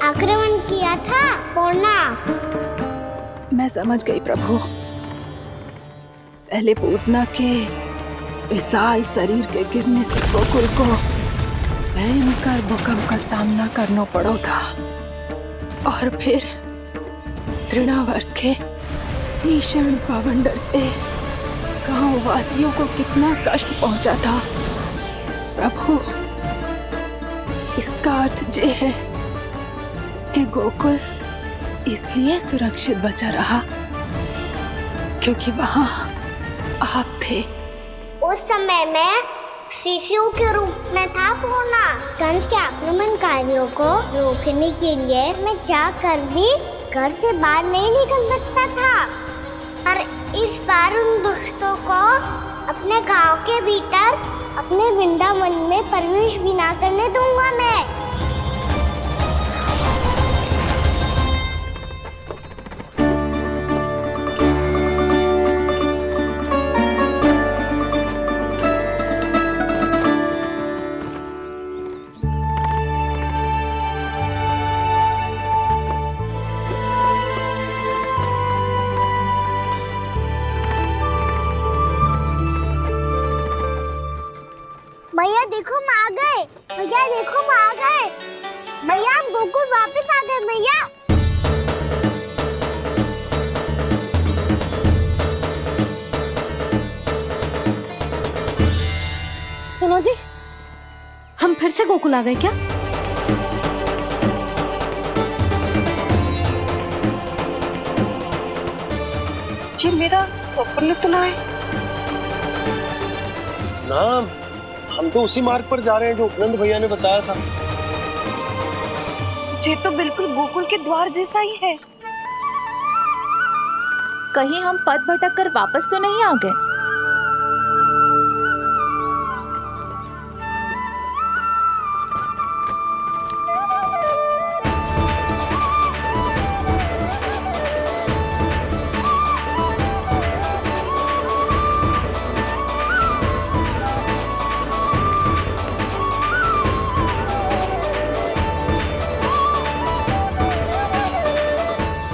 आक्रमण किया था पूर्णा। मैं समझ गई प्रभु। पहले पूतना के विशाल शरीर के गिरने से गोकुल को भयंकर भूकंप का सामना करना पड़ा था, और फिर तृणावर्त के भीषण पावंडर से गांव वासियों को कितना कष्ट पहुंचा था। प्रभु, इसका अर्थ ये है कि गोकुल इसलिए सुरक्षित बचा रहा क्योंकि वहां आप थे। उस समय मैं शिशु के रूप में था पूर्णा। कंस के आक्रमणकारियों को रोकने के लिए मैं जाकर भी घर से बाहर नहीं निकल सकता था, और इस बार उन दुष्टों को अपने गांव के भीतर अपने वृंदावन में प्रवेश भी ना करने दूंगा मैं। भैया देखो हम आ गए। भैया देखो हम आ गए। भैया हम गोकुल वापस आ गए। भैया सुनो जी, हम फिर से गोकुल आ गए क्या? जी मेरा स्वप्न तो ना है। ना, हम तो उसी मार्ग पर जा रहे हैं जो उपनंद भैया ने बताया था। ये तो बिल्कुल गोकुल के द्वार जैसा ही है। कहीं हम पथ भटक कर वापस तो नहीं आ गए?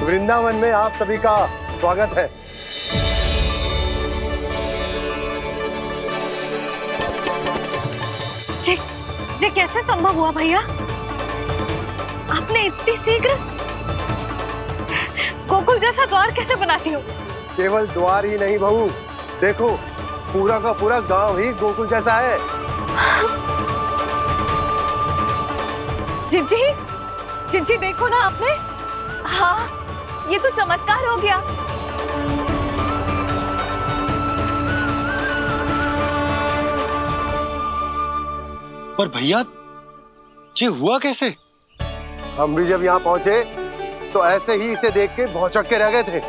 वृंदावन में आप सभी का स्वागत है। ये कैसे संभव हुआ भैया? आपने इतनी शीघ्र गोकुल जैसा द्वार कैसे बना दिया? केवल द्वार ही नहीं बहू, देखो पूरा का पूरा गांव ही गोकुल जैसा है। जिज्जी, जिज्जी देखो ना आपने। हाँ, ये तो चमत्कार हो गया। पर भैया, ये हुआ कैसे? हम भी जब यहाँ पहुंचे तो ऐसे ही इसे देख के भौचक के रह गए थे,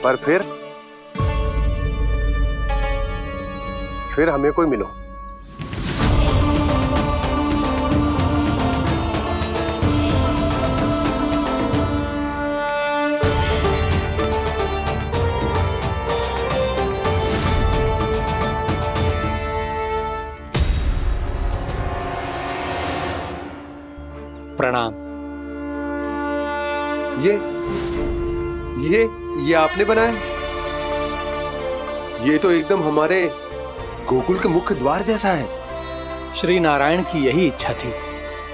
पर फिर हमें कोई मिलो। प्रणाम। ये आपने बनाया? ये तो एकदम हमारे गोकुल के मुख्य द्वार जैसा है। श्री नारायण की यही इच्छा थी।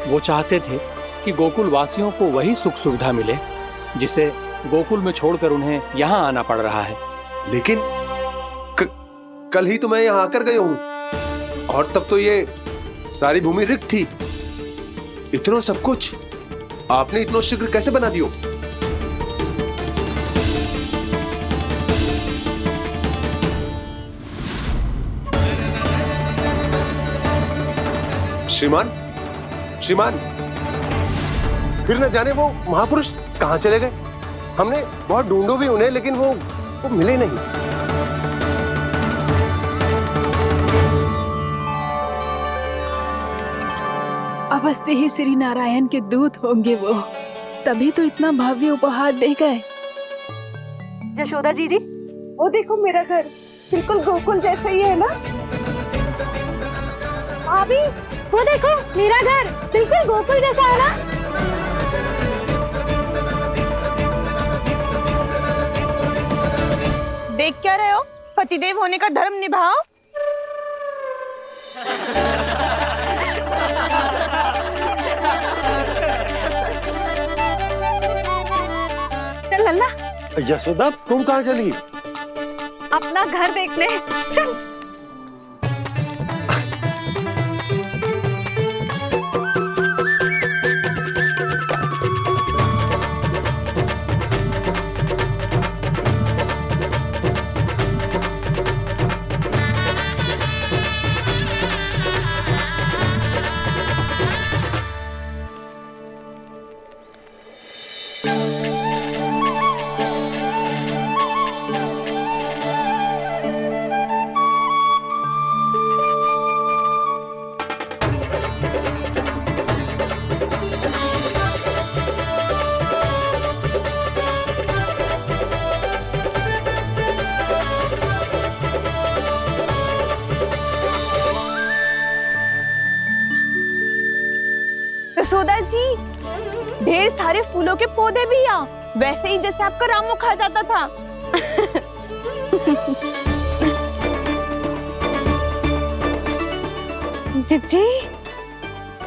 वो चाहते थे कि गोकुल वासियों को वही सुख सुविधा मिले जिसे गोकुल में छोड़कर उन्हें यहाँ आना पड़ रहा है। लेकिन कल ही तो मैं यहाँ आकर गया हूँ, और तब तो ये सारी भूमि रिक्त थी। इतना सब कुछ आपने इतना शीघ्र कैसे बना दियो? श्रीमान, फिर न जाने वो महापुरुष कहां चले गए। हमने बहुत ढूंढो भी उन्हें, लेकिन वो मिले नहीं। अवश्य ही श्री नारायण के दूत होंगे वो, तभी तो इतना भव्य उपहार दे गए। यशोदा जी, वो देखो मेरा घर बिल्कुल गोकुल जैसा ही है ना। भाभी वो देखो मेरा घर बिल्कुल गोकुल जैसा है ना। देख क्या रहे हो? पतिदेव होने का धर्म निभाओ। चल लल्ला, यशोदा तुम कहाँ चली? अपना घर देखने चल। यशोदा जी, ढेर सारे फूलों के पौधे भी यहाँ, वैसे ही जैसे आपका रामू खा जाता था। जिज्जी,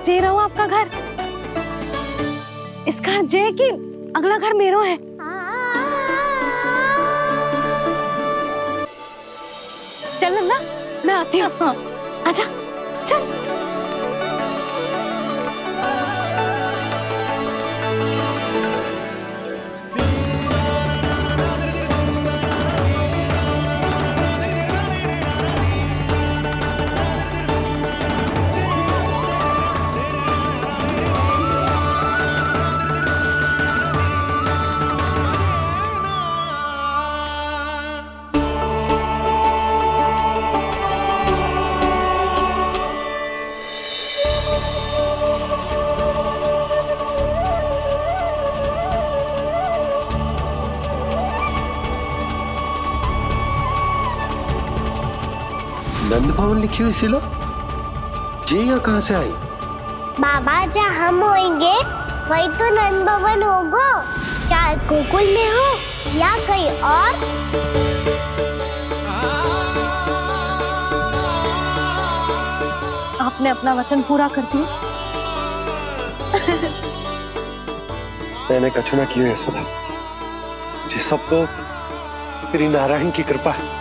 जे रहो आपका घर। इस घर जे की अगला घर मेरो है। चल लल्ला, मैं आती हूँ। आजा, चल। नंद भवन लिखी हुई सिला, ये यहाँ कहाँ से आई? बाबा, जहाँ हम होंगे वही तो नंद भवन होगा। चाहे गोकुल में हो या कहीं और। आपने अपना वचन पूरा कर दिया। मैंने कछु ना किया यशोदा, ये सब तो श्री नारायण की कृपा है।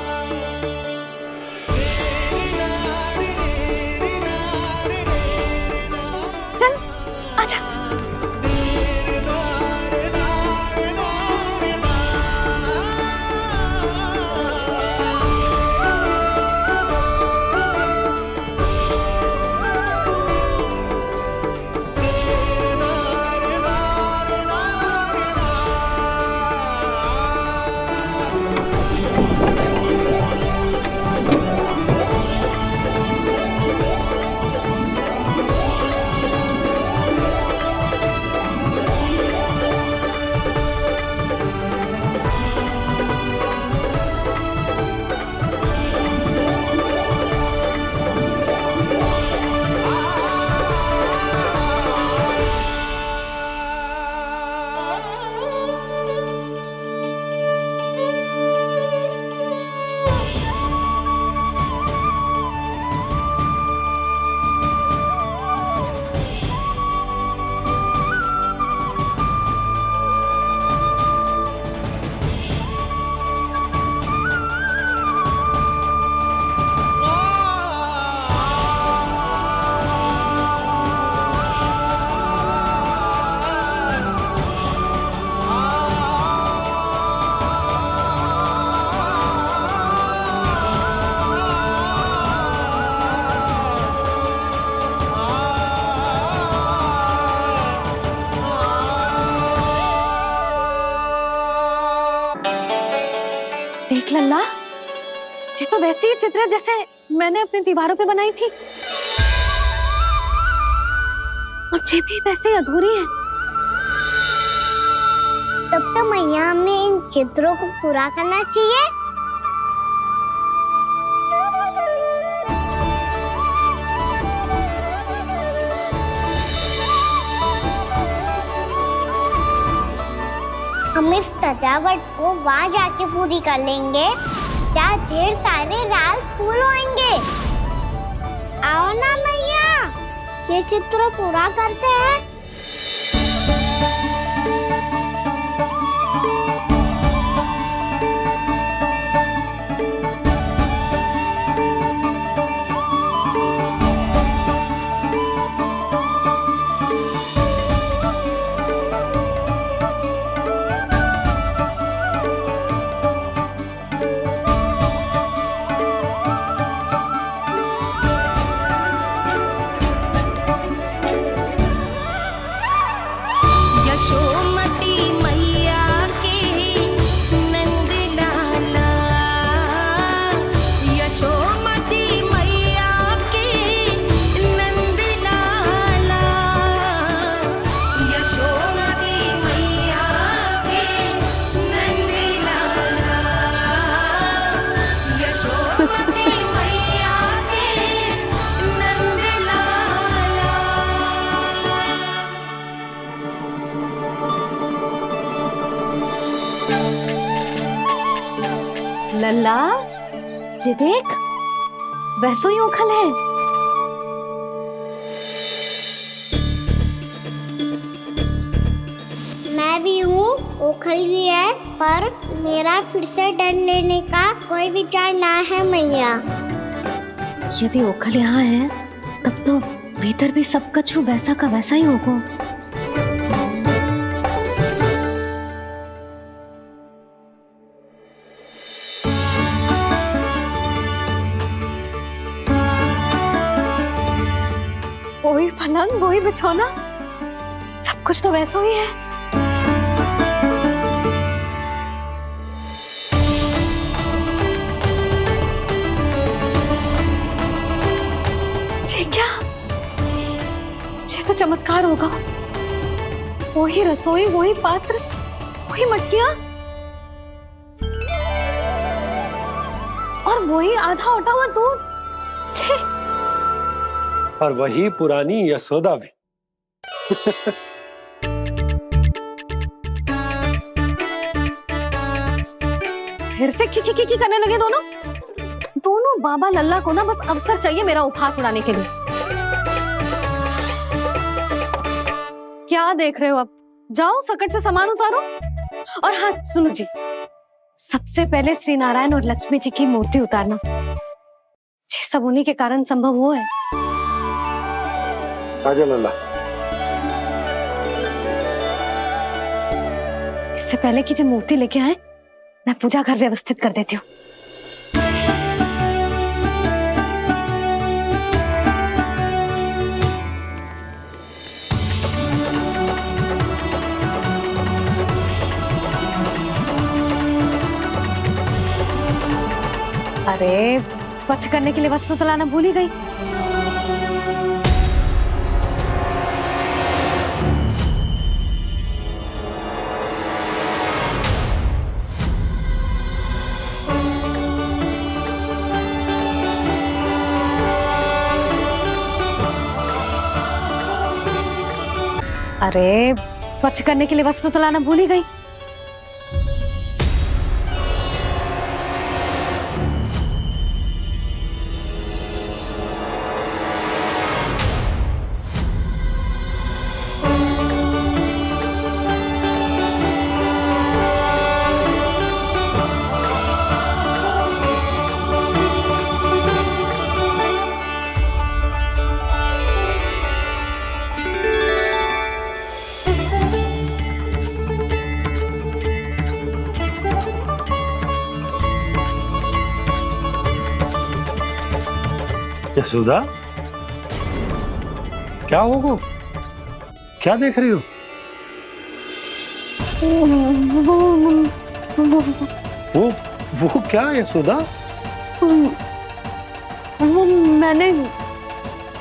देख लल्ला, ये तो वैसी ही चित्र है जैसे मैंने अपनी दीवारों पे बनाई थी, और ये भी वैसे ही अधूरी है। तब तो मैया हमें इन चित्रों को पूरा करना चाहिए। हम इस सजावट को वहां जाके पूरी कर लेंगे जहाँ ढेर सारे लाल फूल होंगे। आओ ना मैया, ये चित्र पूरा करते हैं। यशोमती मैया के नंद लाला, यशोमती मैया के नंद लाला, यशोमती मैया के नंद लाला, यशोमती मैया के नंद लाला। लल्ला, ये देख, वैसो ही उखल है। मैं भी हूँ, ओखल भी है, पर मेरा फिर से डर लेने का कोई विचार ना है मैया। यदि ओखल यहाँ है, तब तो भीतर भी सब कछु वैसा का वैसा ही होगा। वही पलंग, वही बिछौना, सब कुछ तो वैसा ही है। ये क्या? ये तो चमत्कार होगा। वही रसोई, वही पात्र, वही मटकियां और वही आधा उटा हुआ दूध। छे! और वही पुरानी यशोदा भी। फिर से खी करने लगे दोनों। दोनों बाबा लल्ला को ना बस अवसर चाहिए मेरा उपहास उड़ाने के लिए। क्या देख रहे हो? अब जाओ, सकट से सामान उतारो। और हाँ सुनो जी, सबसे पहले श्री नारायण और लक्ष्मी जी की मूर्ति उतारना। ये सब उन्हीं के कारण संभव हुआ है। आजा लल्ला। इससे पहले कि जो मूर्ति लेके आए, मैं पूजा घर व्यवस्थित कर देती हूँ। अरे, स्वच्छ करने के लिए वस्त्र तो लाना भूल ही गई। अरे, स्वच्छ करने के लिए वस्त्र तो लाना भूल ही गई। यशोदा, क्या होगा? क्या देख रही हो? वो क्या यशोदा? वो मैंने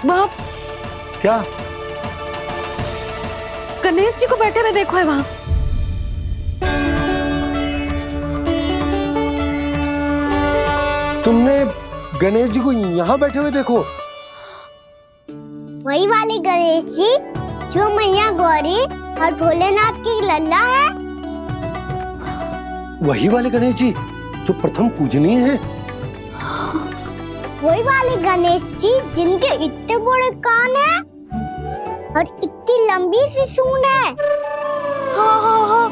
वहाँ क्या? गणेश जी को बैठे हुए देखो है वहाँ। तुमने गणेश जी को यहाँ बैठे हुए देखो? वही वाले गणेश जी जो मैया गौरी और भोलेनाथ की लल्ला है। वही वाले गणेश जी जो प्रथम पूजनीय है। वही वाले गणेश जी जिनके इतने बड़े कान हैं और इतनी लंबी सी सूंड है। हाँ हाँ हाँ,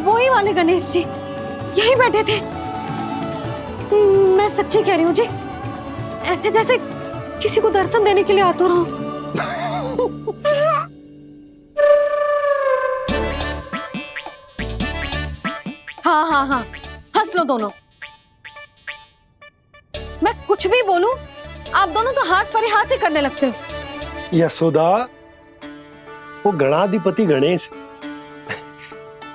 वही वाले गणेश जी यही बैठे थे। मैं सच्ची कह रही हूँ जी, ऐसे जैसे किसी को दर्शन देने के लिए आतुर हूँ। हाँ हाँ हाँ, हंस लो दोनों। मैं कुछ भी बोलूं, आप दोनों तो हाथ पर ही हाथ ही करने लगते हो। यशोदा, वो गणाधिपति गणेश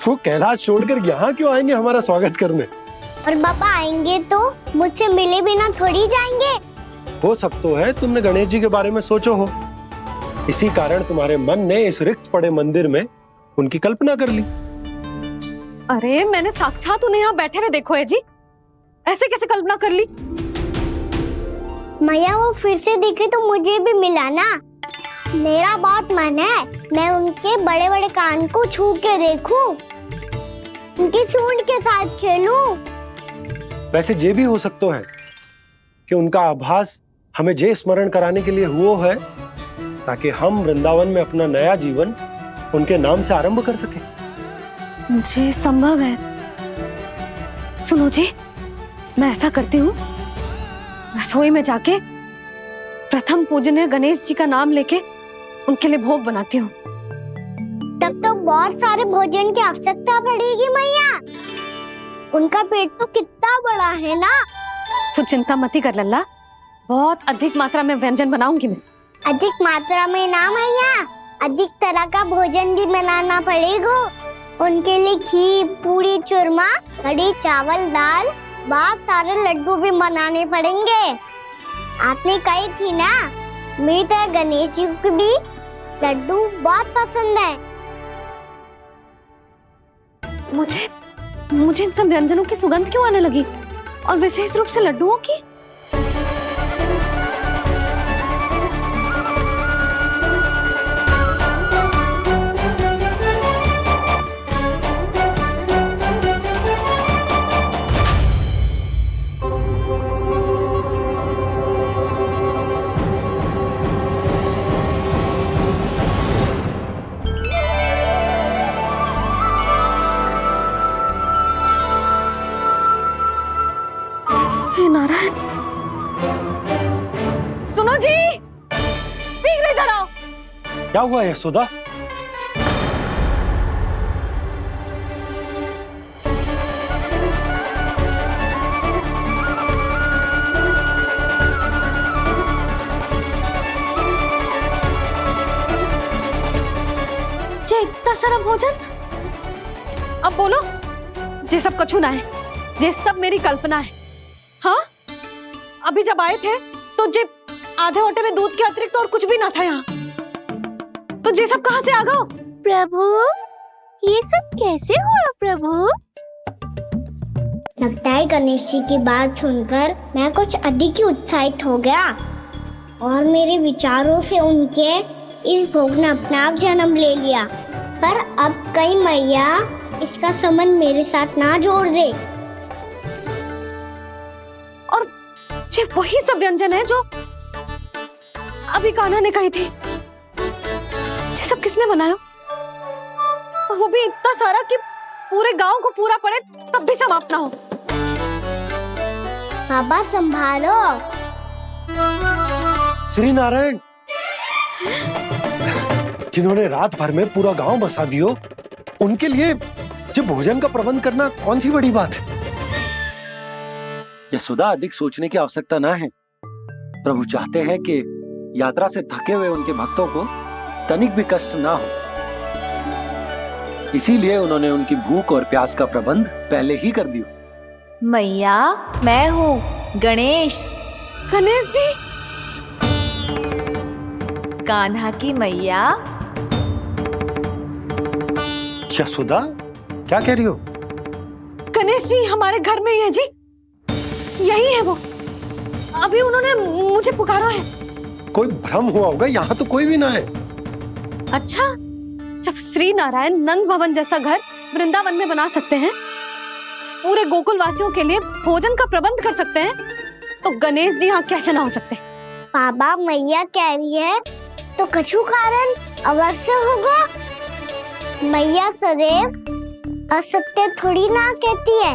वो कैलाश छोड़कर यहाँ क्यों आएंगे हमारा स्वागत करने? और पापा आएंगे तो मुझसे मिले बिना थोड़ी जाएंगे। हो सकता है तुमने गणेश जी के बारे में सोचो हो, इसी कारण तुम्हारे मन ने इस रिक्त पड़े मंदिर में उनकी कल्पना कर ली। अरे मैंने साक्षात उन्हें यहाँ बैठे हुए देखो है जी, ऐसे कैसे कल्पना कर ली? मैया वो फिर से दिखे तो मुझे भी मिला ना। मेरा बहुत मन है मैं उनके बड़े बड़े कान को छू के देखूं, उनकी सूंड के साथ खेलूं। वैसे ये भी हो सकता है कि उनका आभास हमें जे स्मरण कराने के लिए हुआ है, ताकि हम वृंदावन में अपना नया जीवन उनके नाम से आरंभ कर सके। जी संभव है। सुनो जी, मैं ऐसा करती हूँ, रसोई में जाके प्रथम पूजनीय गणेश जी का नाम लेके उनके लिए भोग बनाती हूँ। तब तो बहुत सारे भोजन की आवश्यकता पड़ेगी मैया। उनका पेट तो कितना बड़ा है ना। तू चिंता मत ही कर लल्ला, बहुत अधिक मात्रा में व्यंजन बनाऊंगी मैं। अधिक मात्रा में ना मैया, अधिक तरह का भोजन भी बनाना पड़ेगा। उनके लिए खीर, पूरी, चूरमा, कढ़ी, चावल, दाल, बहुत सारे लड्डू भी बनाने पड़ेंगे। आपने कही थी ना, मेरी तरह गणेश जी को भी लड्डू बहुत पसंद है। मुझे इन सब व्यंजनों की सुगंध क्यों आने लगी, और विशेष रूप से लड्डुओं की? हे नारायण, सुनो जी, शीघ्र इधर आओ। क्या हुआ यशोदा? जे इतना सारा भोजन, अब बोलो, जे सब कछु ना है, जे सब मेरी कल्पना है। हाँ, अभी जब आए थे तो जे आधे ओटे में दूध के अतिरिक्त और कुछ भी ना था यहाँ, तो जे सब कहाँ से आ गए? प्रभु, ये सब कैसे हुआ प्रभु? लगता है गणेश जी की बात सुनकर मैं कुछ अधिक ही उत्साहित हो गया और मेरे विचारों से उनके इस भोग ने अपने आप जन्म ले लिया। पर अब कहीं मैया इसका संबंध मेरे साथ ना जोड़ दे। और जे वही सब व्यंजन है जो अभी कान्हा ने कही थी, ये सब किसने बनाया? और वो भी इतना सारा कि पूरे गांव को पूरा पड़े तब भी समाप्त ना हो। बाबा संभालो। श्री नारायण, जिन्होंने रात भर में पूरा गांव बसा दियो, उनके लिए जो भोजन का प्रबंध करना कौन सी बड़ी बात है? यशोदा, अधिक सोचने की आवश्यकता ना है। प्रभु चाहते हैं कि यात्रा से थके हुए उनके भक्तों को तनिक भी कष्ट ना हो, इसीलिए उन्होंने उनकी भूख और प्यास का प्रबंध पहले ही कर दिया। मैया, मैं हूँ गणेश, गणेश जी, कान्हा की मैया। यशोदा, क्या कह रही हो? गणेश जी हमारे घर में ही है जी, यही है वो। अभी उन्होंने मुझे पुकारा है। कोई भ्रम हुआ होगा, यहाँ तो कोई भी ना है। अच्छा, जब श्री नारायण नंद भवन जैसा घर वृंदावन में बना सकते हैं, पूरे गोकुल वासियों के लिए भोजन का प्रबंध कर सकते हैं, तो गणेश जी यहाँ कैसे ना हो सकते? बाबा मैया कह रही है तो कछु कारण अवश्य होगा। मैया सदैव असत्य थोड़ी ना कहती है।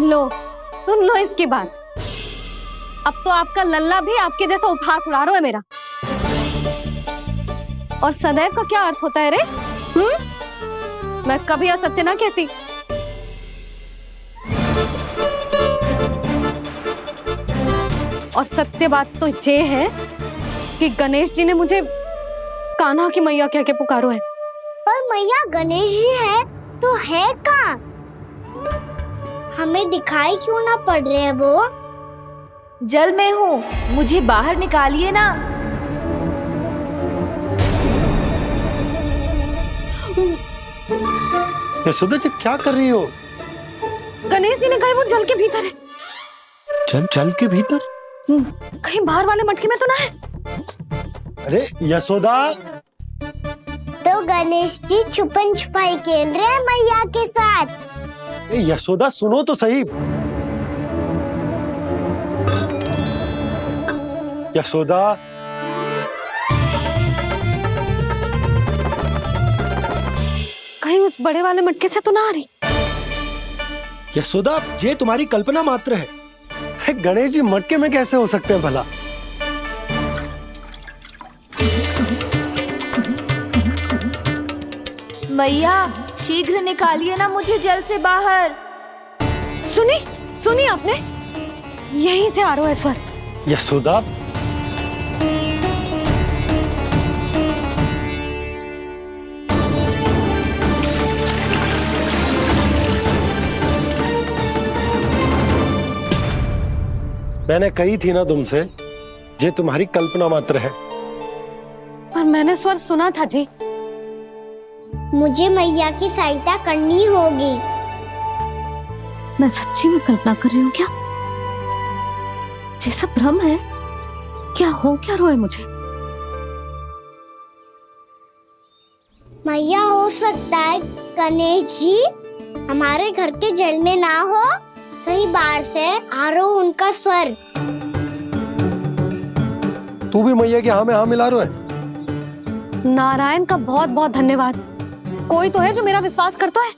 लो सुन लो इसकी बात। अब तो आपका लल्ला भी आपके जैसा उपहास उड़ा रहा है मेरा। और सदैव का क्या अर्थ होता है रे? मैं कभी असत्य ना कहती। और सत्य बात तो ये है कि गणेश जी ने मुझे कान्हा की मैया कह के पुकारो है। पर मैया गणेश जी है तो है कहाँ? हमें दिखाई क्यों ना पड़ रहे हैं वो? जल में हूँ, मुझे बाहर निकालिए ना। यशोदा जी क्या कर रही हो? गणेश जी ने कहा वो जल के भीतर है। जल के भीतर? कहीं बाहर वाले मटके में तो ना है? अरे यशोदा! तो गणेश जी छुपन छुपाई खेल रहे हैं मैया के साथ। यशोदा सुनो तो सही। यशोदा! कहीं उस बड़े वाले मटके से तो ना आ रही? यशोदा ये तुम्हारी कल्पना मात्र है। गणेश जी मटके में कैसे हो सकते हैं भला? मैया शीघ्र निकालिए ना मुझे जल से बाहर। सुनी आपने? यहीं से आ रहा है स्वर। यशोदा मैंने कही थी ना तुमसे, ये तुम्हारी कल्पना मात्र है। पर मैंने स्वर सुना था जी। मुझे मैया की सहायता करनी होगी। मैं सच्ची में कल्पना कर रही हूँ क्या? ये सब भ्रम है क्या? हो क्या रहा है मुझे? मैया हो सकता है गणेश जी हमारे घर के जल में ना हो, कहीं बाहर से आ रहा हो उनका स्वर। तू भी मैया के हाँ में हाँ मिला रहा है। नारायण का बहुत बहुत धन्यवाद। कोई तो है जो मेरा विश्वास करता है।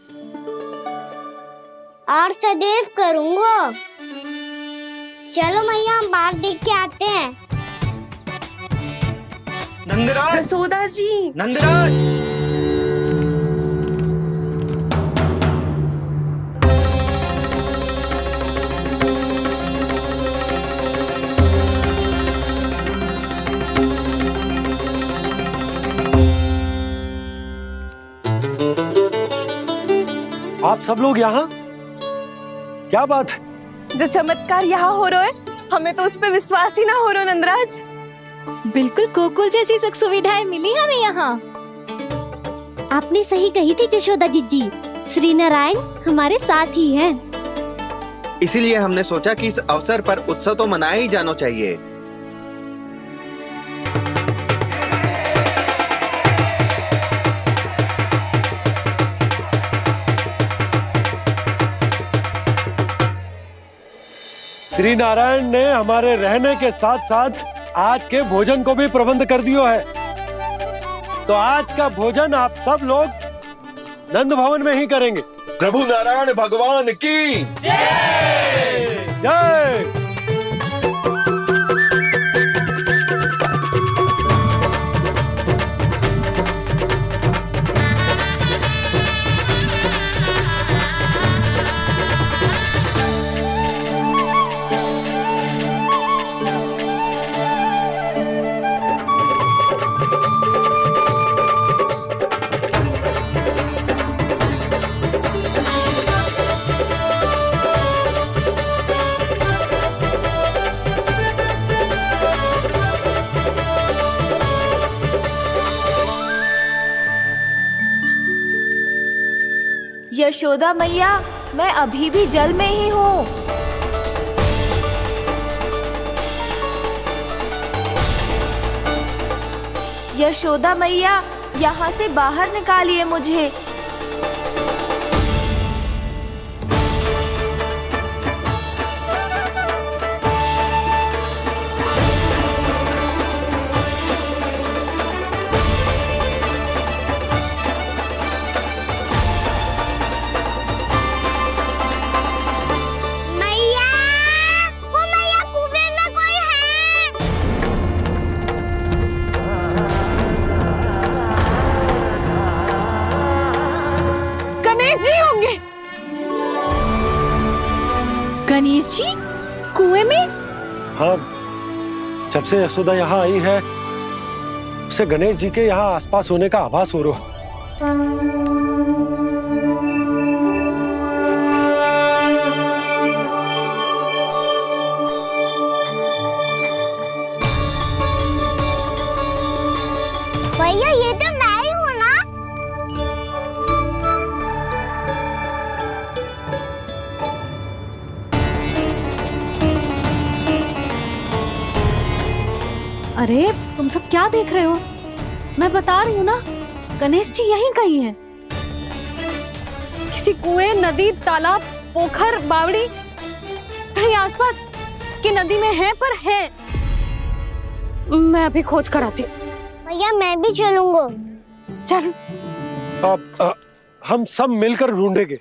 और सदैव करूंगा। चलो मैया हम बाहर देख के आते हैं। नंदराज! जसोदा जी! नंदराज! आप सब लोग यहाँ? क्या बात है? जो चमत्कार यहाँ हो रहा है, हमें तो उस पे विश्वास ही ना हो रहा नंदराज। बिल्कुल गोकुल जैसी सुख सुविधाएं मिली हमें यहाँ। आपने सही कही थी जशोदा जीजी, श्री नारायण हमारे साथ ही हैं। इसीलिए हमने सोचा कि इस अवसर पर उत्सव तो मनाया ही जाना चाहिए। श्री नारायण ने हमारे रहने के साथ साथ आज के भोजन को भी प्रबंध कर दियो है। तो आज का भोजन आप सब लोग नंद भवन में ही करेंगे। प्रभु नारायण भगवान की जय जय। यशोदा मैया, मैं अभी भी जल में ही हूँ। यशोदा मैया, यहाँ से बाहर निकालिए मुझे। जी कुएं में? हाँ, जब से यशोदा यहाँ आई है उसे गणेश जी के यहाँ आसपास होने का आभास हो रहा। भैया ये तो मैं ही हूँ ना। अरे तुम सब क्या देख रहे हो? मैं बता रही हूँ ना, गणेश जी यहीं कहीं हैं। किसी कुएं, नदी, तालाब, पोखर, बावड़ी कहीं आसपास की नदी में है, पर है। मैं अभी खोज कर आती हूँ। भैया मैं भी चलूंगा। चल। अब हम सब मिलकर ढूंढेंगे।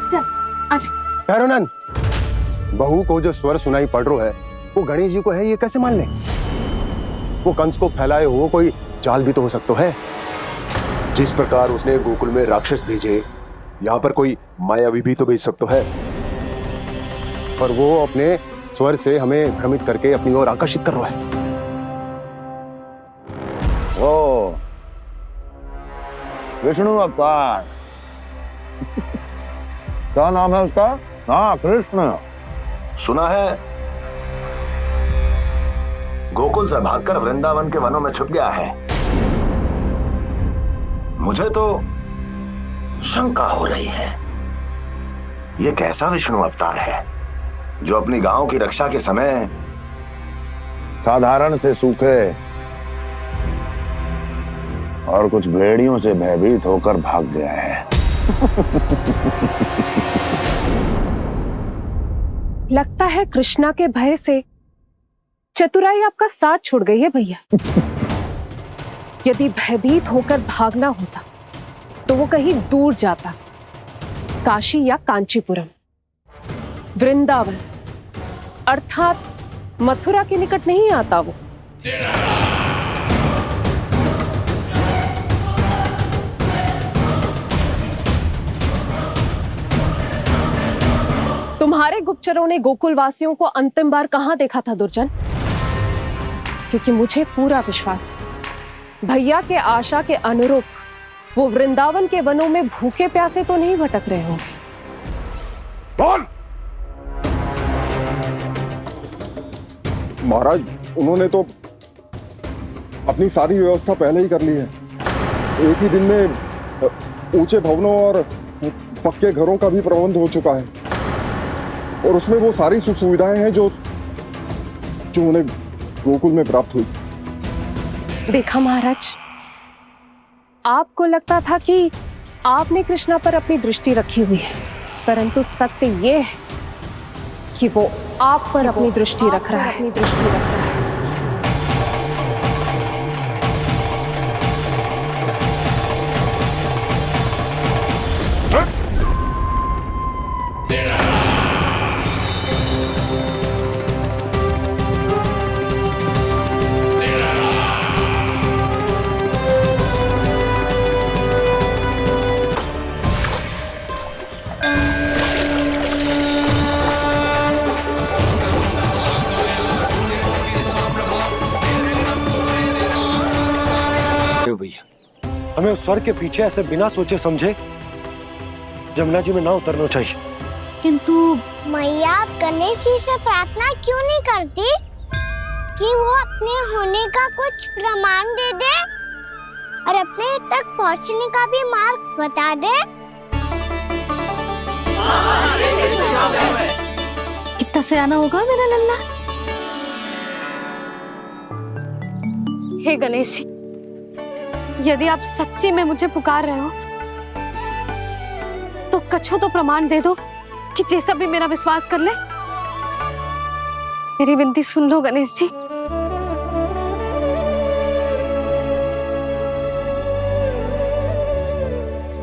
चल आजा। भैरवनंद, बहू को जो स्वर सुनाई पड़ रहा है वो गणेश जी को है, ये कैसे मान ले? वो कंस को फैलाए हुए कोई जाल भी तो हो सकता है। जिस प्रकार उसने गोकुल में राक्षस भेजे, यहाँ पर कोई मायावी भी तो भेज सकता है। पर वो अपने स्वर से हमें भ्रमित करके अपनी ओर आकर्षित कर रहा है। ओ विष्णु अवतार। क्या नाम है उसका? हाँ, कृष्ण। सुना है गोकुल से भागकर वृंदावन के वनों में छुप गया है। मुझे तो शंका हो रही है, ये कैसा विष्णु अवतार है जो अपनी गांव की रक्षा के समय साधारण से सूखे और कुछ भेड़ियों से भयभीत होकर भाग गया है। लगता है कृष्णा के भय से चतुराई आपका साथ छोड़ गई है भैया। यदि भयभीत होकर भागना होता तो वो कहीं दूर जाता, काशी या कांचीपुरम, वृंदावन अर्थात मथुरा के निकट नहीं आता वो। तुम्हारे गुप्तचरों ने गोकुल वासियों को अंतिम बार कहां देखा था दुर्जन? क्योंकि मुझे पूरा विश्वास है भैया के आशा के अनुरूप वो वृंदावन के वनों में भूखे प्यासे तो नहीं भटक रहे होंगे। बोल। महाराज, उन्होंने तो अपनी सारी व्यवस्था पहले ही कर ली है। एक ही दिन में ऊंचे भवनों और पक्के घरों का भी प्रबंध हो चुका है, और उसमें वो सारी सुख सुविधाएं हैं जो उन्हें गोकुल में प्राप्त हुई। देखा महाराज, आपको लगता था कि आपने कृष्णा पर अपनी दृष्टि रखी हुई है, परंतु सत्य ये है कि वो आप पर अपनी दृष्टि रख रहा है। भैया, हमें उस स्वर के पीछे ऐसे बिना सोचे समझे जमुना जी में ना उतरना चाहिए। किंतु मैया गणेश जी से प्रार्थना क्यों नहीं करती कि वो अपने होने का कुछ प्रमाण दे दे और अपने तक पहुंचने का भी मार्ग बता दे? कितना सयाना होगा मेरा लल्ला। हे गणेश जी, यदि आप सच्ची में मुझे पुकार रहे हो तो कछो तो प्रमाण दे दो कि जैसा भी मेरा विश्वास कर ले। मेरी विनती सुन लो गणेश जी।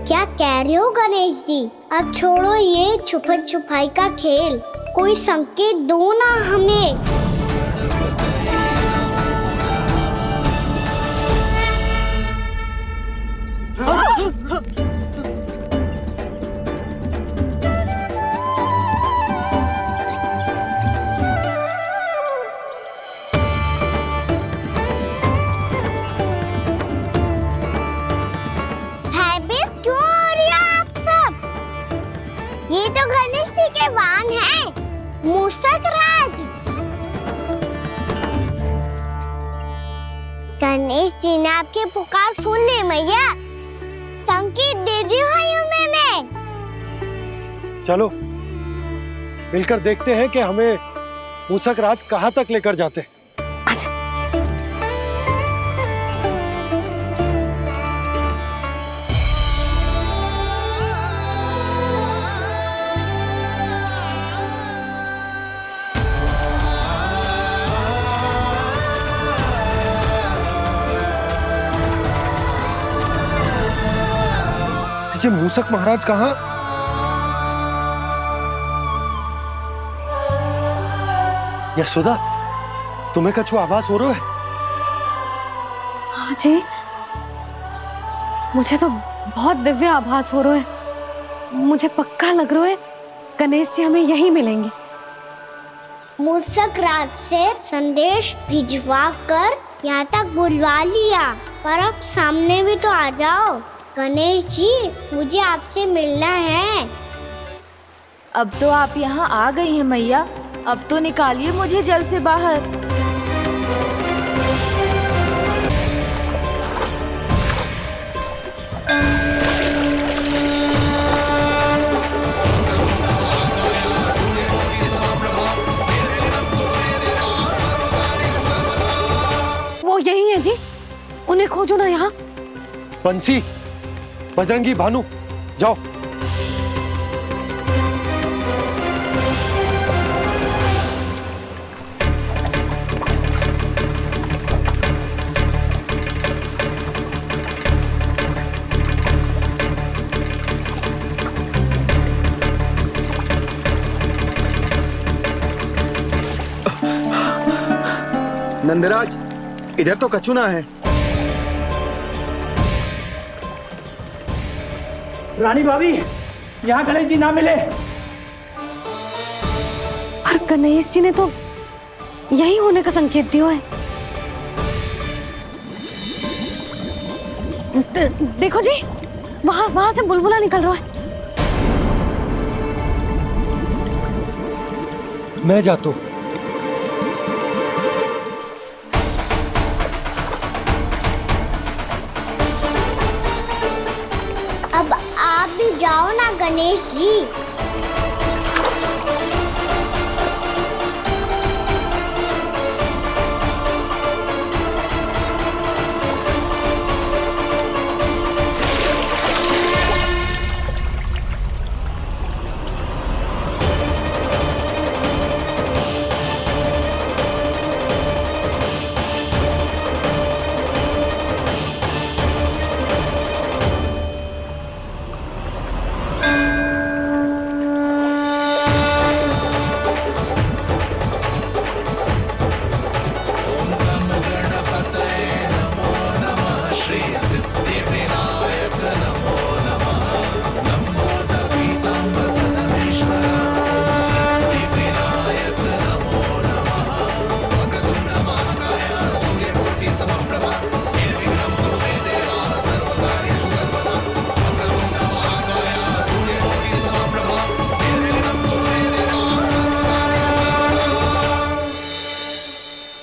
क्या कह रहे हो गणेश जी? अब छोड़ो ये छुपन छुपाई का खेल, कोई संकेत दो ना हमें। गणेश जी ने आपकी पुकार सुन ली मैया। संकेत दे दिया है मैंने। चलो मिलकर देखते हैं कि हमें मूसक राज कहाँ तक लेकर जाते हैं। ये मूसक महाराज कहाँ? यशोदा, तुम्हें कछु आभास हो रहा है? हाँ जी, मुझे तो बहुत दिव्य आभास हो रहा है। मुझे पक्का लग रहा है गणेश जी हमें यहीं मिलेंगे। मूसक राज से संदेश भिजवा कर यहाँ तक बुलवा लिया, पर अब सामने भी तो आ जाओ। गणेश जी, मुझे आपसे मिलना है। अब तो आप यहाँ आ गई हैं मैया, अब तो निकालिए मुझे जल से बाहर। वो यही है जी, उन्हें खोजो ना यहाँ। पंछी, बजरंगी, भानु, जाओ। नंदराज, इधर तो कछु ना है। रानी भाभी, यहाँ गणेश जी ना मिले। पर गणेश जी ने तो यही होने का संकेत दिया है। देखो जी, वहां से बुलबुला निकल रहा है। मैं जाता हूँ। अब आप भी जाओ ना गणेश जी।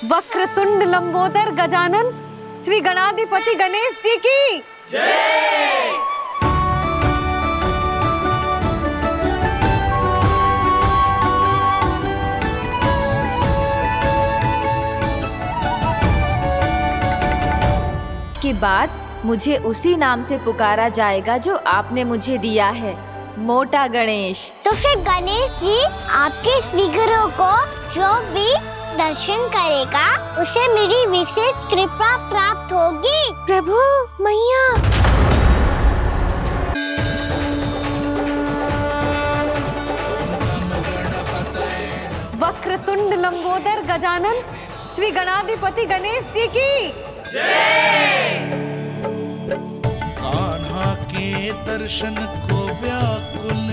वक्रतुंड लंबोदर गजानन श्री गणाधिपति गणेश जी की जय। के बाद मुझे उसी नाम से पुकारा जाएगा जो आपने मुझे दिया है, मोटा गणेश। तो फिर गणेश जी, आपके इस विग्रह को जो भी दर्शन करेगा उसे मेरी विशेष कृपा प्राप्त होगी। प्रभु, मैया। वक्रतुंड लंबोदर गजानन श्री गणाधिपति गणेश जी की जय। कान्हा के दर्शन को व्याकुल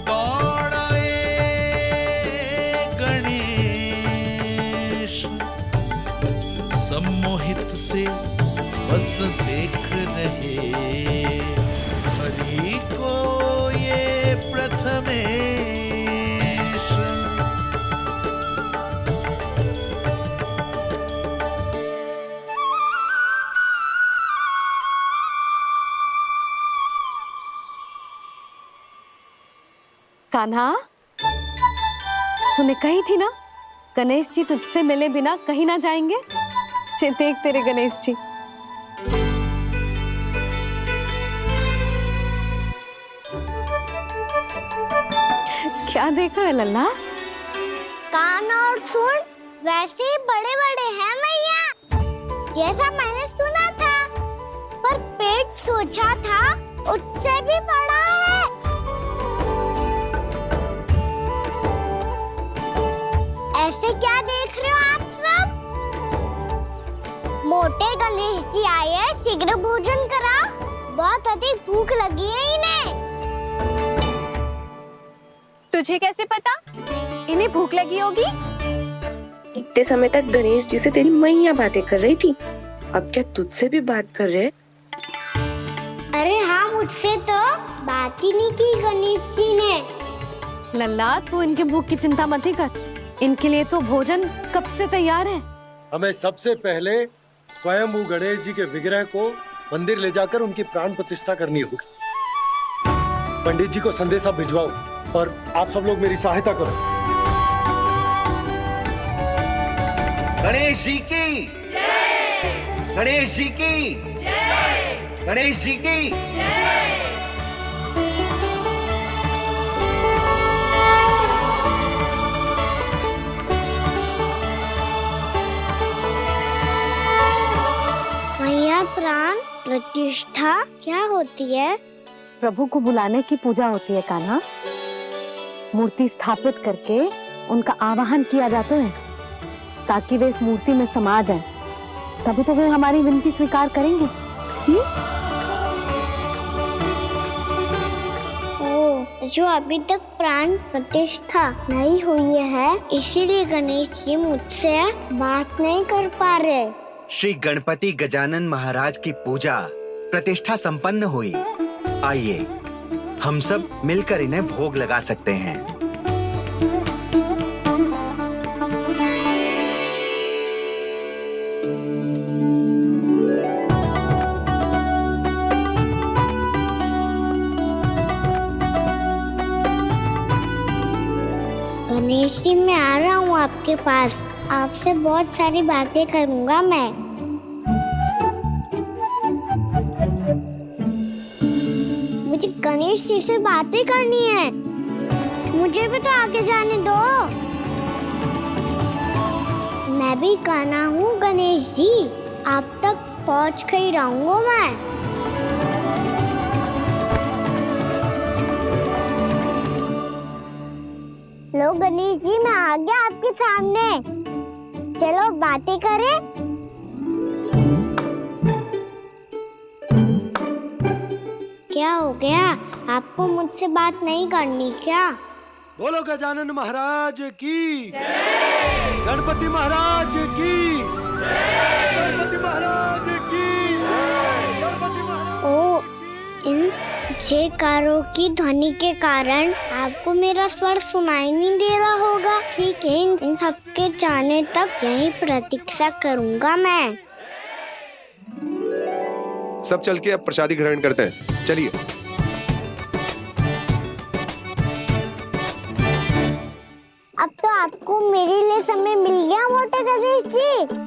दौड़ाए सम्मोहित से बस देख रहे हरि को ये प्रथमेश। कान्हा, तूने कही थी ना गणेश जी तुझसे मिले बिना कहीं ना जाएंगे। देख तेरे गणेश जी। क्या देख रहा है लल्ला? कान और सुन वैसे ही बड़े बड़े हैं मैया, जैसा मैंने सुना था, पर पेट सोचा था उससे भी बड़ा है। ऐसे क्या देख रहे हो आप सब? मोटे गणेश जी आए हैं, शीघ्र भोजन करा, बहुत अधिक भूख लगी है इन्हें। तुझे कैसे पता इन्हें भूख लगी होगी? इतने समय तक गणेश जी से तेरी मैया बातें कर रही थी, अब क्या तुझसे भी बात कर रहे? अरे हाँ, मुझसे तो बात ही नहीं की गणेश जी ने। लल्ला तू इनके भूख की चिंता मत ही कर, इनके लिए तो भोजन कब से तैयार है। हमें सबसे पहले स्वयं गणेश जी के विग्रह को मंदिर ले जाकर उनकी प्राण प्रतिष्ठा करनी होगी। पंडित जी को संदेशा भिजवाओ और आप सब लोग मेरी सहायता करो। गणेश जी की जय! गणेश जी की जय! गणेश जी की जय! मैया, प्राण प्रतिष्ठा क्या होती है? प्रभु को बुलाने की पूजा होती है कान्हा। मूर्ति स्थापित करके उनका आवाहन किया जाता है ताकि वे इस मूर्ति में समा जाएं। तभी तो वे हमारी विनती स्वीकार करेंगे। ओ, जो अभी तक प्राण प्रतिष्ठा नहीं हुई है, इसीलिए गणेश जी मुझसे बात नहीं कर पा रहे। श्री गणपति गजानन महाराज की पूजा प्रतिष्ठा संपन्न हुई। आइए हम सब मिलकर इन्हें भोग लगा सकते हैं। गणेश जी, मैं आ रहा हूँ आपके पास, आपसे बहुत सारी बातें करूँगा मैं। मुझे गणेश जी से बातें करनी है, मुझे भी तो आगे जाने दो। मैं भी कान्हा हूँ गणेश जी, आप तक पहुँच कर ही रहूंगा मैं। लो गणेश जी, मैं आ गया आपके सामने, चलो बातें करें। क्या हो गया, आपको मुझसे बात नहीं करनी क्या? बोलो गजानन महाराज की जय! गणपति महाराज की जय! गणपति महाराज की जय! गणपति महाराज। ओ, इन जयकारों की ध्वनि के कारण आपको मेरा स्वर सुनाई नहीं दे रहा होगा। ठीक है, इन सबके जाने तक यही प्रतीक्षा करूंगा मैं। सब चल के अब प्रसादी ग्रहण करते हैं, चलिए। अब तो आपको मेरे लिए समय मिल गया मोटे गणेश जी।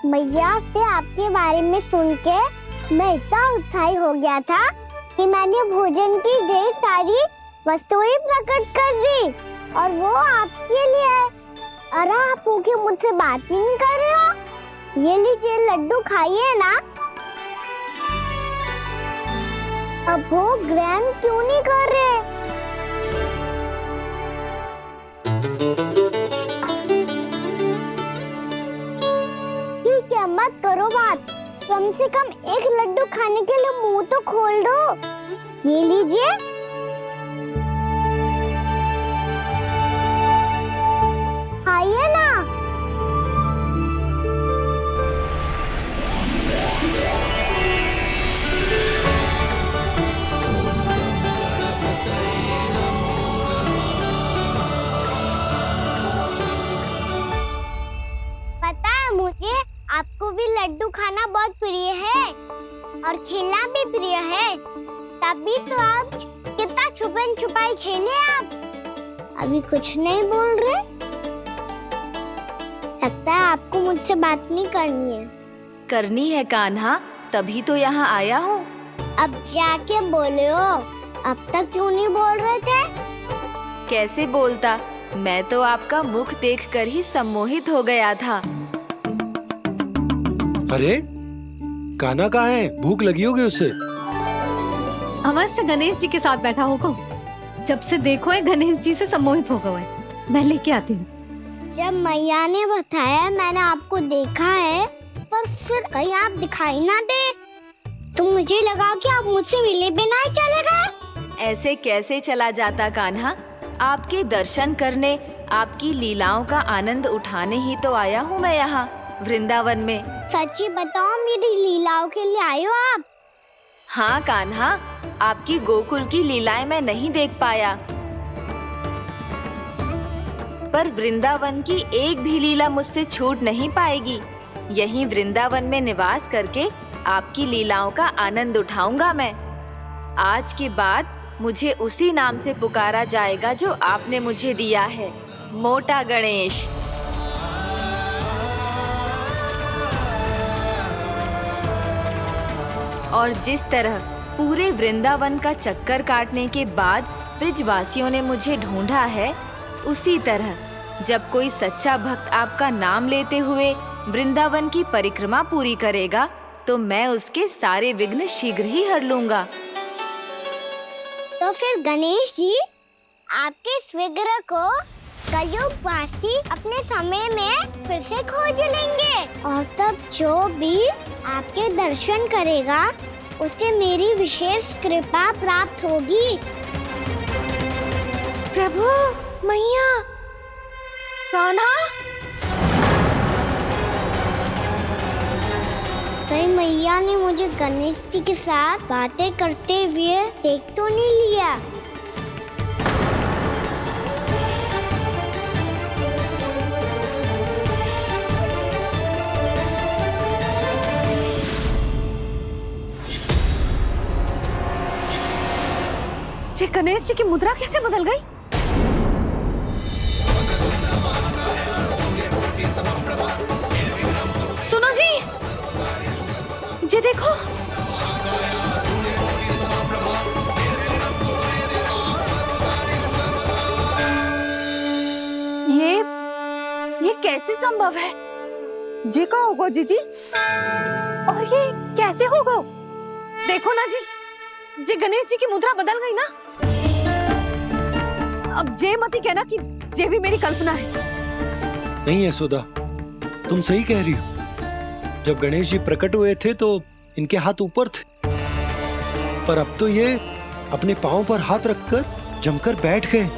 मैया से आपके बारे में सुन के मैं इतना उत्साही हो गया था कि मैंने भोजन की ढेर सारी वस्तुएं प्रकट कर दी, और वो आपके लिए। अरे आप भूखे मुझसे बात ही नहीं कर रहे हो। ये लीजिए लड्डू, खाइए ना। अब वो ग्रहण क्यों नहीं कर रहे? ठीक है, मत करो बात, कम से कम एक लड्डू खाने के लिए मुंह तो खोल दो। ये लीजिए। खाइए ना। पता है मुझे, तभी तो आप कितना छुपन छुपाई खेले आप। अभी कुछ नहीं बोल रहे। लगता है आपको मुझसे बात नहीं करनी है। करनी है कान्हा, तभी तो यहाँ आया हूँ। अब जाके बोले हो। अब तक क्यों नहीं बोल रहे थे? कैसे बोलता, मैं तो आपका मुख देखकर ही सम्मोहित हो गया था। अरे कान्हा कहाँ है? भूख लगी होगी उसे। अवश्य गणेश जी के साथ बैठा होगा। जब से देखो है गणेश जी से सम्मोहित हो गए। मैं लेके आती हूँ। जब मैया ने बताया मैंने आपको देखा है, पर फिर कहीं आप दिखाई ना दे तो मुझे लगा कि आप मुझसे मिले बिना ही चले गए। ऐसे कैसे चला जाता कान्हा? आपके दर्शन करने, आपकी लीलाओं का आनंद उठाने ही तो आया हूँ मैं यहाँ वृंदावन में। सच्ची बताओ, मेरी लीलाओं के लिए आए हो आप? हाँ कान्हा, आपकी गोकुल की लीलाएं मैं नहीं देख पाया, पर वृंदावन की एक भी लीला मुझसे छूट नहीं पाएगी। यहीं वृंदावन में निवास करके आपकी लीलाओं का आनंद उठाऊंगा मैं। आज के बाद मुझे उसी नाम से पुकारा जाएगा जो आपने मुझे दिया है, मोटा गणेश। और जिस तरह पूरे वृंदावन का चक्कर काटने के बाद ब्रिजवासियों ने मुझे ढूंढा है, उसी तरह जब कोई सच्चा भक्त आपका नाम लेते हुए वृंदावन की परिक्रमा पूरी करेगा, तो मैं उसके सारे विघ्न शीघ्र ही हर लूंगा। तो फिर गणेश जी, आपके इस विग्रह को कलयुगवासी अपने समय में फिर से खोज लेंगे, और तब जो भी आपके दर्शन करेगा उसे मेरी विशेष कृपा प्राप्त होगी। प्रभु, मैया, कान्हा। कहीं मैया ने मुझे गणेश जी के साथ बातें करते हुए देख तो नहीं लिया? जी गणेश जी की मुद्रा कैसे बदल गई? सुनो जी, जी देखो। ये कैसे संभव है? जी का होगा जीजी? और ये कैसे होगा? देखो ना जी, जी गणेश जी की मुद्रा बदल गई ना। अब जे मत ही कहना कि ये भी मेरी कल्पना है। नहीं यशोदा, तुम सही कह रही हो। जब गणेश जी प्रकट हुए थे तो इनके हाथ ऊपर थे, पर अब तो ये अपने पांव पर हाथ रखकर जमकर बैठ गए।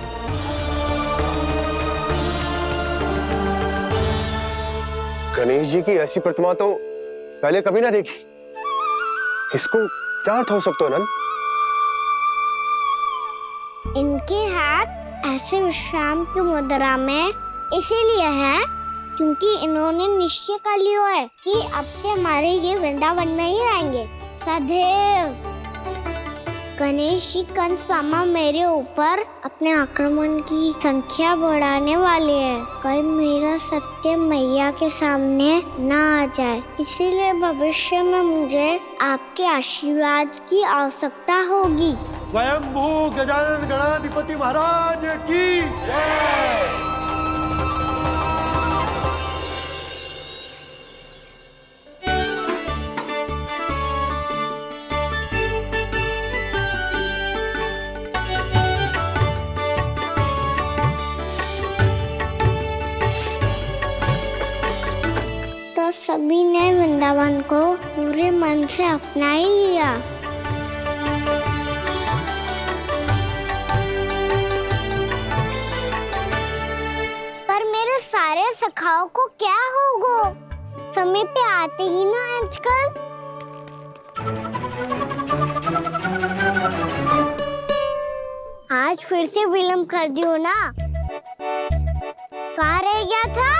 गणेश जी की ऐसी प्रतिमा तो पहले कभी ना देखी। इसको क्या अर्थ हो सकता है नंद? इनके हाथ ऐसे विश्राम की मुद्रा में इसीलिए है क्योंकि इन्होंने निश्चय कर लिया है कि अब से हमारे ये वृंदावन में ही रहेंगे सदैव। गणेश जी कंस मामा मेरे ऊपर अपने आक्रमण की संख्या बढ़ाने वाले हैं। कल मेरा सत्य मैया के सामने ना आ जाए, इसीलिए भविष्य में मुझे आपके आशीर्वाद की आवश्यकता होगी। स्वयंभू गजानन गणाधिपति महाराज की जय। तो सभी ने वृंदावन को पूरे मन से अपना ही लिया। पर मेरे सारे सखाओं को क्या होगा? समय पे आते ही ना आजकल। आज फिर से विलंब कर दियो ना। कहाँ रह गया था?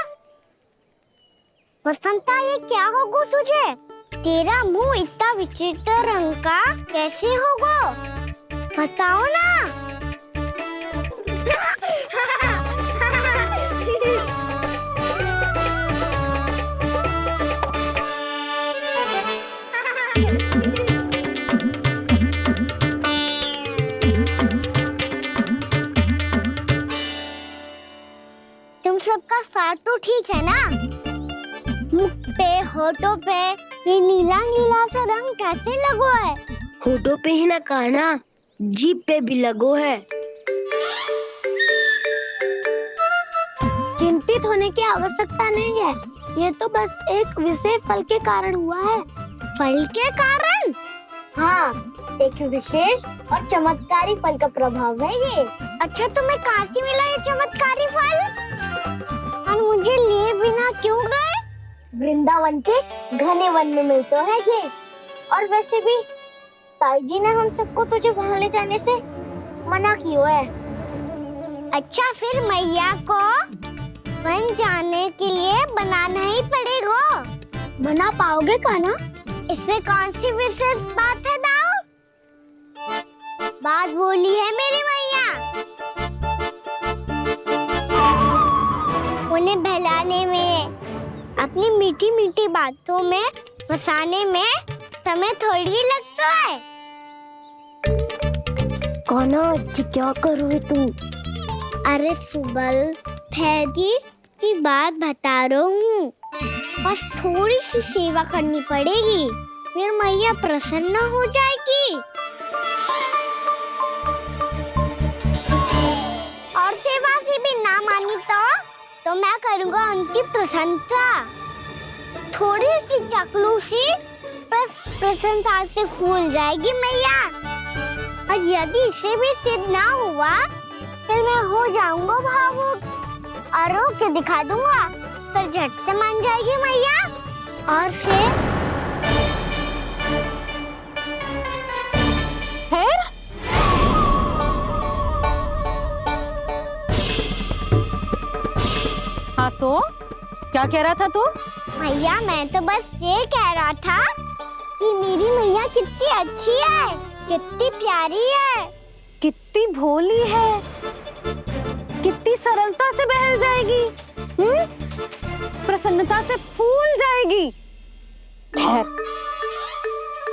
वसंता, ये क्या होगा तुझे? तेरा मुंह इतना विचित्र रंग का कैसे होगा? बताओ ना। तुम सबका साथ तो ठीक है ना? मुख पे, होठों पे ये नीला नीला सा रंग कैसे लगो है? होठों पे ही ना काना, जीभ पे भी लगो है। चिंतित होने की आवश्यकता नहीं है, ये तो बस एक विशेष फल के कारण हुआ है। फल के कारण? हाँ, एक विशेष और चमत्कारी फल का प्रभाव है ये। अच्छा, तुम्हें कहाँ से मिला ये चमत्कारी फल? और मुझे लिए बिना क्यों गए? वृंदावन के घने वन में मिलते हैं ये। और वैसे भी ताई जी ने हम सबको तुझे वहाँ ले जाने से मना किया है। अच्छा, फिर मैया को वन जाने के लिए बनाना ही पड़ेगा। बना पाओगे कान्हा? इसमें कौन सी विशेष बात है दाऊ? बात बोली है मेरी मैया। उन्हें बहलाने में, अपनी मीठी मीठी बातों में फंसाने में समय थोड़ी लगता है। कौन क्या करोगे तुम? अरे सुबल, फैजी की बात बता रहा हूँ। बस थोड़ी सी सेवा करनी पड़ेगी, फिर मैया प्रसन्न हो जाएगी। और सेवा से भी ना मानी तो मैं करूँगा उनकी प्रशंसा। थोड़ी सी चाकलूसी बस प्रशंसा से फूल जाएगी मैया। और यदि इसे भी सिद्ध ना हुआ, फिर मैं हो जाऊंगा भावुक और रो के दिखा दूंगा, फिर झट से मान जाएगी मैया। और फिर हाँ तो क्या कह रहा था तू? मैया, मैं तो बस ये कह रहा था कि मेरी मैया कितनी अच्छी है, कितनी प्यारी है, कितनी भोली है, कितनी सरलता से बहल जाएगी, प्रसन्नता से फूल जाएगी। ठहर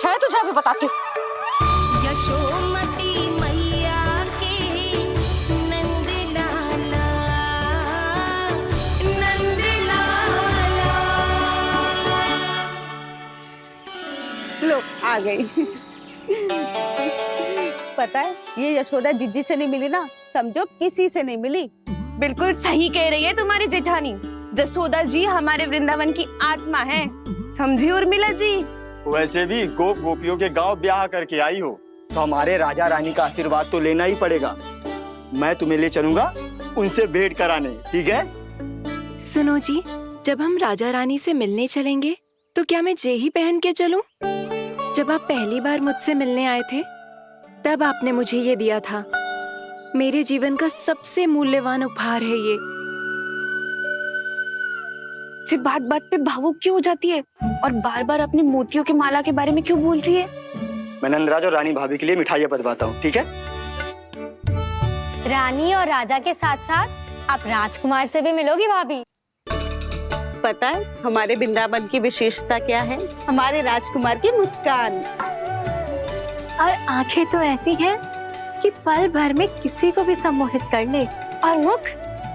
ठहर, तुझे अभी बताती हूँ। यशोमती मैया के नंद लाला, नंद लाला। लो आ गई। पता है, ये यशोदा जीजी से नहीं मिली ना, समझो किसी से नहीं मिली। बिल्कुल सही कह रही है तुम्हारी जेठानी। जसोदा जी हमारे वृंदावन की आत्मा है, समझी उर्मिला जी? वैसे भी गोप गोपियों के गांव ब्याह करके आई हो, तो हमारे राजा रानी का आशीर्वाद तो लेना ही पड़ेगा। मैं तुम्हें ले चलूंगा उनसे भेंट कराने, ठीक है? सुनो जी, जब हम राजा रानी से मिलने चलेंगे तो क्या मैं जे ही पहन के चलूं? जब आप पहली बार मुझसे मिलने आए थे, तब आपने मुझे ये दिया था। मेरे जीवन का सबसे मूल्यवान उपहार है ये। जी बात बात पे भावुक क्यों हो जाती है और बार बार अपनी मोतियों की माला के बारे में क्यों बोल रही है? मैं नंदराज और रानी भाभी के लिए मिठाइयाँ बंटवाता हूँ, ठीक है? रानी और राजा के साथ साथ आप राजकुमार से भी मिलोगी भाभी। पता है हमारे वृंदावन की विशेषता क्या है? हमारे राजकुमार की मुस्कान। और आंखें तो ऐसी हैं कि पल भर में किसी को भी सम्मोहित कर ले। और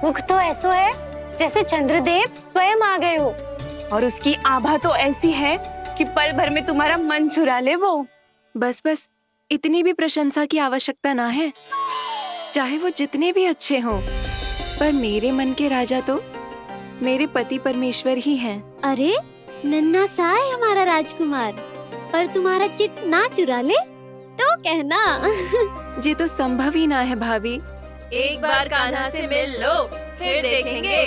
मुख तो ऐसा है जैसे चंद्रदेव स्वयं आ गए हो। और उसकी आभा तो ऐसी है कि पल भर में तुम्हारा मन चुरा ले वो। बस बस, इतनी भी प्रशंसा की आवश्यकता ना है। चाहे वो जितने भी अच्छे हों, पर मेरे मन के राजा तो मेरे पति परमेश्वर ही हैं। अरे नन्हा सा है हमारा राजकुमार, पर तुम्हारा चित्त ना चुरा ले तो कहना। ये तो संभव ही ना है भाभी। एक बार कान्हा से मिल लो, फिर देखेंगे।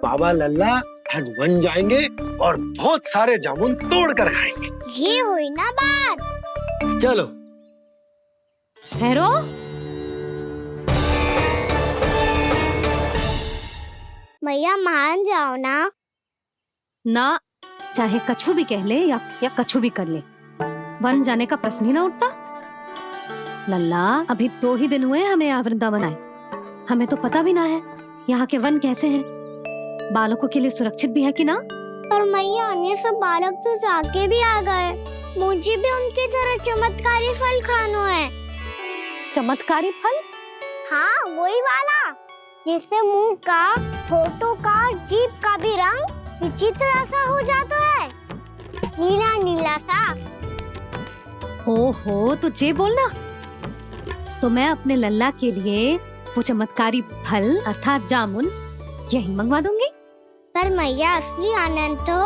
बाबा लल्ला आज वन जाएंगे और बहुत सारे जामुन तोड़ कर खाएंगे। ये हुई ना बात। चलो ठहरो। मैया मान जाओ ना। ना, चाहे कछु भी कह ले या कछु भी कर ले, वन जाने का प्रश्न ही ना उठता। लल्ला, अभी 2 ही दिन हुए हैं हमें यहाँ वृंदावन आए। हमें तो पता भी ना है यहाँ के वन कैसे हैं, बालकों के लिए सुरक्षित भी है कि ना। पर मैया, अन्य सब बालक तो जाके भी आ गए। मुझे भी उनकी तरह चमत्कारी फल खाना है। चमत्कारी फल? हाँ, वही वाला जिससे मुंह का, होठों का, जीभ का भी रंग विचित्र सा हो जाता है, नीला नीला सा। ओहो, तो जे बोलना। तो मैं अपने लल्ला के लिए वो चमत्कारी फल अर्थात जामुन यही मंगवा दूंगी। पर मैया, असली आनंद तो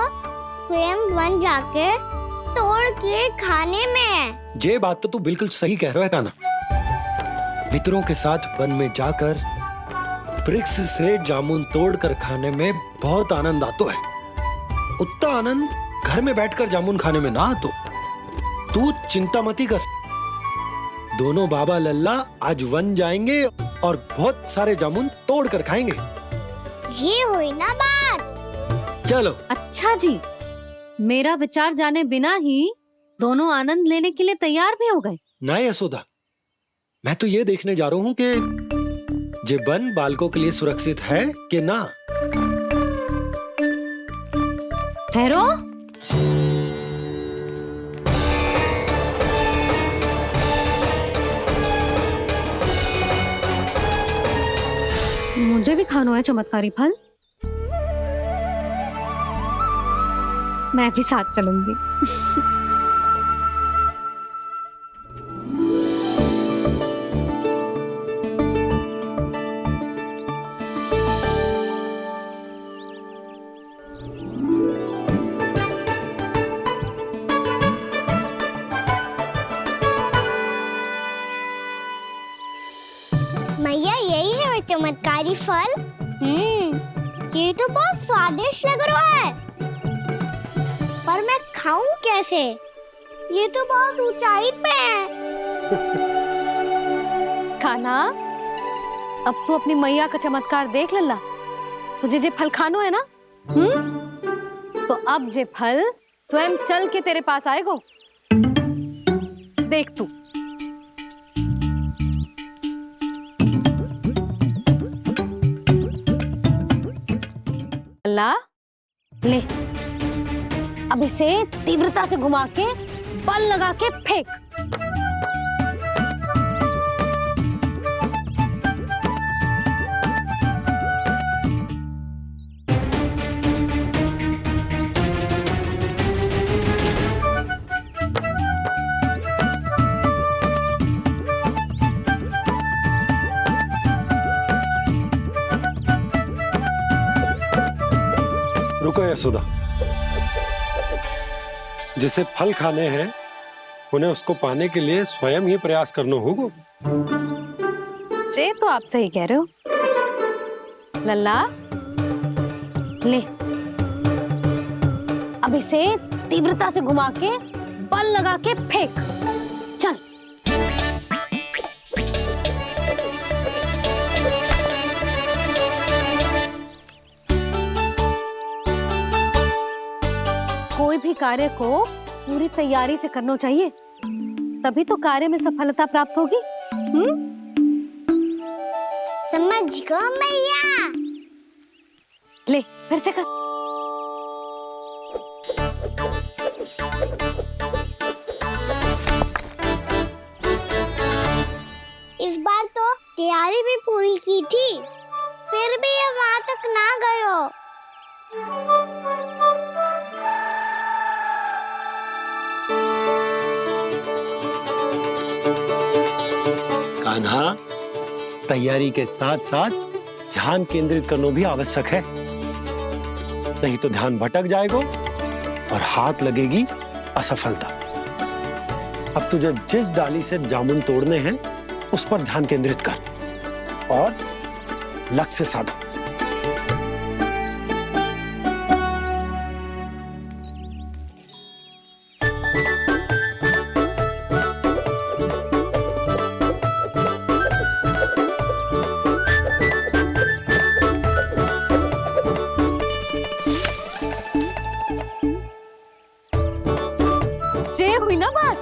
स्वयं वन जाके तोड़ के खाने में है। ये बात तो तू बिल्कुल सही कह रहा है कान्हा। मित्रों के साथ वन में जाकर वृक्ष से जामुन तोड़कर खाने में बहुत आनंद आता है। उतना आनंद घर में बैठकर जामुन खाने में ना आतो। तू चिंता मती कर, दोनों बाबा लल्ला आज वन जाएंगे और बहुत सारे जामुन तोड़कर खाएंगे। ये हुई ना बात। चलो। अच्छा जी, मेरा विचार जाने बिना ही दोनों आनंद लेने के लिए तैयार भी हो गए। ना यशोदा, मैं तो ये देखने जा रहा हूँ कि ये वन बालकों के लिए सुरक्षित है कि ना। ठहरो। मुझे भी खाना है चमत्कारी फल। मैं भी साथ चलूंगी। मैया, यही है वो चमत्कारी फल। ये तो बहुत स्वादिष्ट लग रहा है, पर मैं खाऊं कैसे? ये तो बहुत ऊंचाई पे है। खाना, अब तू अपनी मैया का चमत्कार देख लल्ला। तुझे जे फल खानो है ना, तो अब जे फल स्वयं चल के तेरे पास आएगो। देख तू। लल्ला, ले, अब इसे तीव्रता से घुमा के बल लगा के फेंक। रुको यशोदा, जिसे फल खाने हैं उन्हें उसको पाने के लिए स्वयं ही प्रयास करना होगा। जे तो आप सही कह रहे हो लल्ला। ले, अब इसे तीव्रता से घुमा के बल लगा के फेंक। चल। कोई भी कार्य को पूरी तैयारी से करना चाहिए, तभी तो कार्य में सफलता प्राप्त होगी। समझ गो मैया। ले, फिर से कर। इस बार तो तैयारी भी पूरी की थी, फिर भी ये वहां तक ना गयो। कान्हा, तैयारी के साथ साथ ध्यान केंद्रित करना भी आवश्यक है, नहीं तो ध्यान भटक जाएगा और हाथ लगेगी असफलता। अब तुझे जिस डाली से जामुन तोड़ने हैं उस पर ध्यान केंद्रित कर और लक्ष्य साधो। हुई ना बात।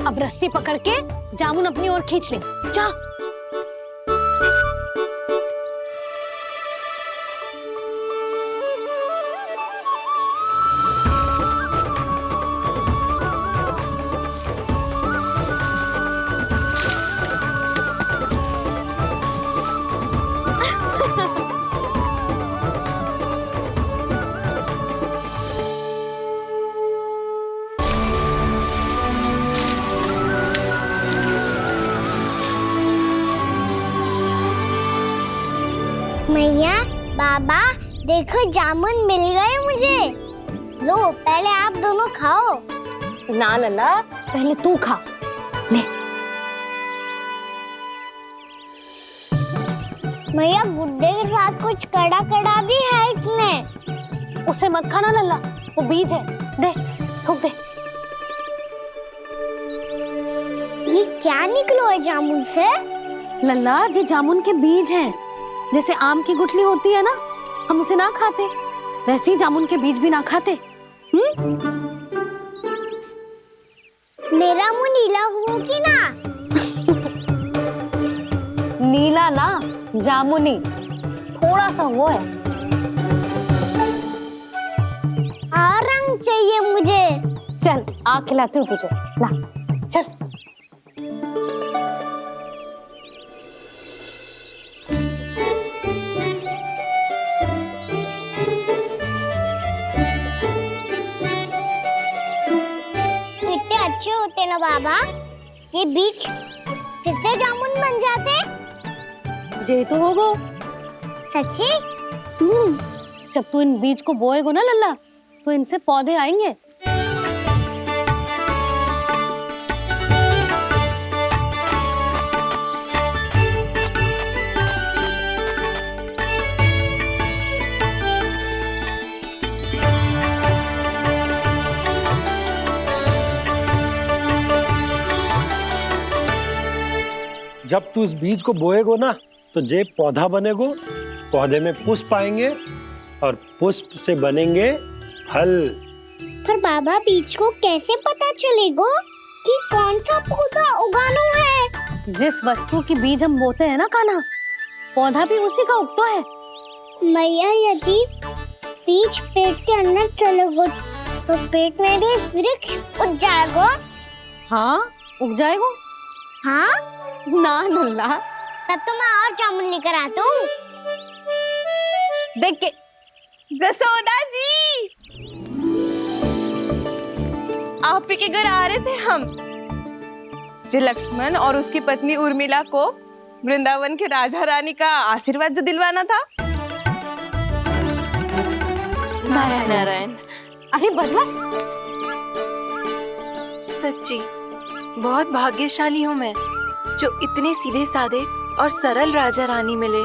अब रस्सी रस्सी पकड़ के जामुन अपनी ओर खींच ले। जा। मैया, बाबा, देखो जामुन मिल गए मुझे। लो, पहले आप दोनों खाओ। ना लल्ला, पहले तू खा ले। मैया, गुड्डे के साथ कुछ कड़ा कड़ा भी है इसमें। उसे मत खाना लल्ला, वो बीज है। दे, थूक दे। ये क्या निकलो है जामुन से? लल्ला, ये जामुन के बीज हैं। जैसे आम की गुठली होती है ना, हम उसे ना खाते, वैसे ही जामुन के बीज भी ना खाते। मेरा मुंह नीला हुआ कि ना? नीला ना, जामुनी, थोड़ा सा वो है। और रंग चाहिए मुझे। चल, आ खिलाती हूँ तुझे। ला, चल। अच्छे होते ना बाबा, ये बीज फिर से जामुन बन जाते। जे तो होगो। सच्ची? जब तू इन बीज को बोएगो ना लल्ला, तो इनसे पौधे आएंगे। जब तू इस बीज को बोएगो ना, तो जे पौधा बनेगो, पौधे में पुष्प आएंगे और पुष्प से बनेंगे फल। पर बाबा, बीज को कैसे पता चलेगा कि कौन सा पौधा उगाना है? जिस वस्तु की बीज हम बोते हैं ना कान्हा, पौधा भी उसी का उगता है। मैया, यदि बीज पेट के अंदर चलेगा, तो पेट में भी वृक्ष उग जाएगा। हाँ, उग जाएगा। हाँ? ना लल्ला, तब तो मैं और जामुन लेकर आता हूँ। देख के। जसोदा जी, आप ही के घर आ रहे थे हम। जी, लक्ष्मण और उसकी पत्नी उर्मिला को वृंदावन के राजा रानी का आशीर्वाद जो दिलवाना था। नारायण नारायण। अरे बस बस। सच्ची बहुत भाग्यशाली हूँ मैं, जो इतने सीधे साधे और सरल राजा रानी मिले,